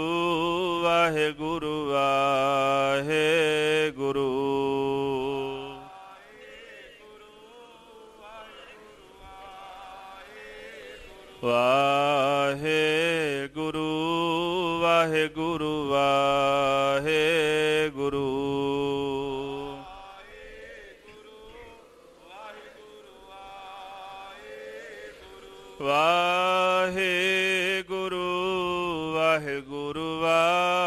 ਵਾਹਿਗੁਰੂ ਵਾਹਿਗੁਰੂ, ਵਾਹਿਗੁਰੂ ਵਾਹਿਗੁਰੂ ਵਾਹਿਗੁਰੂ, ਵਾਹਿਗੁਰੂ ਵਾਹਿਗੁਰੂ ਵਾਹਿਗੁਰੂ,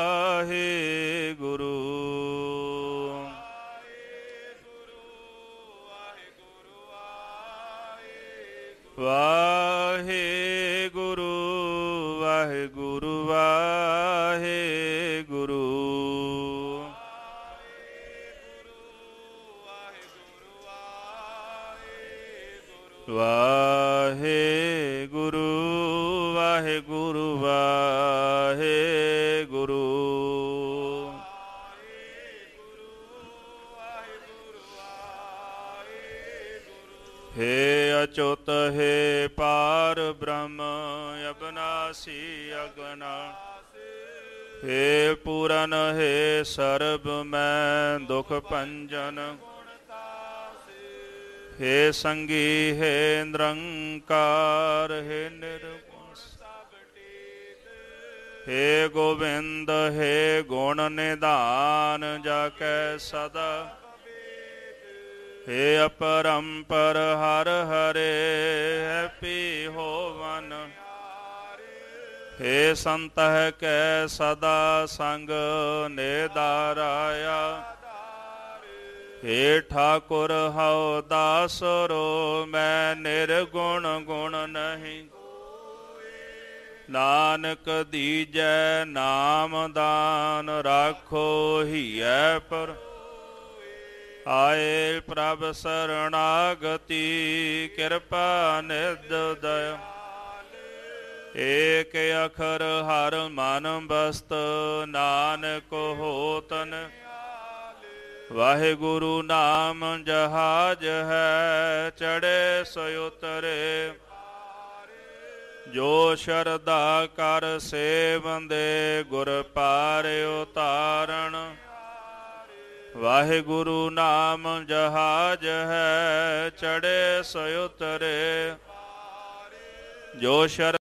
ਵਾਹਿਗੁਰੂ ਵਾਹਿਗੁਰੂ ਵਾਹਿਗੁਰੂ, ਵਾਹਿਗੁਰੂ ਵਾਹਿਗੁਰੂ ਵਾਹਿਗੁਰੂ, ਹੇ ਅਚੁੱਤ ਹੈ ਪਾਰ ਬ੍ਰਹਮ ਅਬਨਾਸੀ ਅਗਨਾ, ਹੇ ਪੂਰਨ ਹੈ ਸਰਬ ਮੈਂ ਦੁਖ ਭੰਜਨ, ਹੇ ਸੰਗੀ ਹੈ ਨਿਰੰਕਾਰ, ਹੈ ਨਿਰਗੁਣ, ਹੇ ਗੋਬਿੰਦ ਹੈ ਗੁਣ ਨਿਧਾਨ ਜਾ ਕੈ ਸਦਾ, ਹੇ ਅਪਰੰਪਰ ਹਰ ਹਰੇ ਹੈਪੀ ਹੋਵਨ, ਹੇ ਸੰਤਹਿ ਕੈ ਸਦਾ ਸੰਗ ਨਿਦਾਰਾਇਆ, ਹੇ ਠਾਕੁਰ ਹਉ ਦਾਸਰੋ ਮੈਂ ਨਿਰਗੁਣ ਗੁਣ ਨਹੀਂ, ਨਾਨਕ ਦੀਜੈ ਨਾਮ ਦਾਨ ਰਾਖੋ ਹੀਐ ਪਰ, ਆਏ ਪ੍ਰਭ ਸਰਣਾਗਤੀ ਕਿਰਪਾ ਨਿਧ ਦਇਆ, ਏਕ ਅਖਰ ਹਰ ਮਨ ਬਸਤ ਨਾਨਕ ਹੋਤਨ, ਵਾਹਿਗੁਰੂ ਨਾਮ ਜਹਾਜ ਹੈ ਚੜ੍ਹੇ ਸੋ ਉਤਰੇ, ਜੋ ਸ਼ਰਧਾ ਕਰ ਸੇਵੰਦੇ ਗੁਰ ਪਾਰ ਉਤਾਰਨ, ਵਾਹਿਗੁਰੂ ਨਾਮ ਜਹਾਜ ਹੈ ਚੜ੍ਹੇ ਸੋ ਉਤਰੇ, ਜੋ ਸ਼ਰ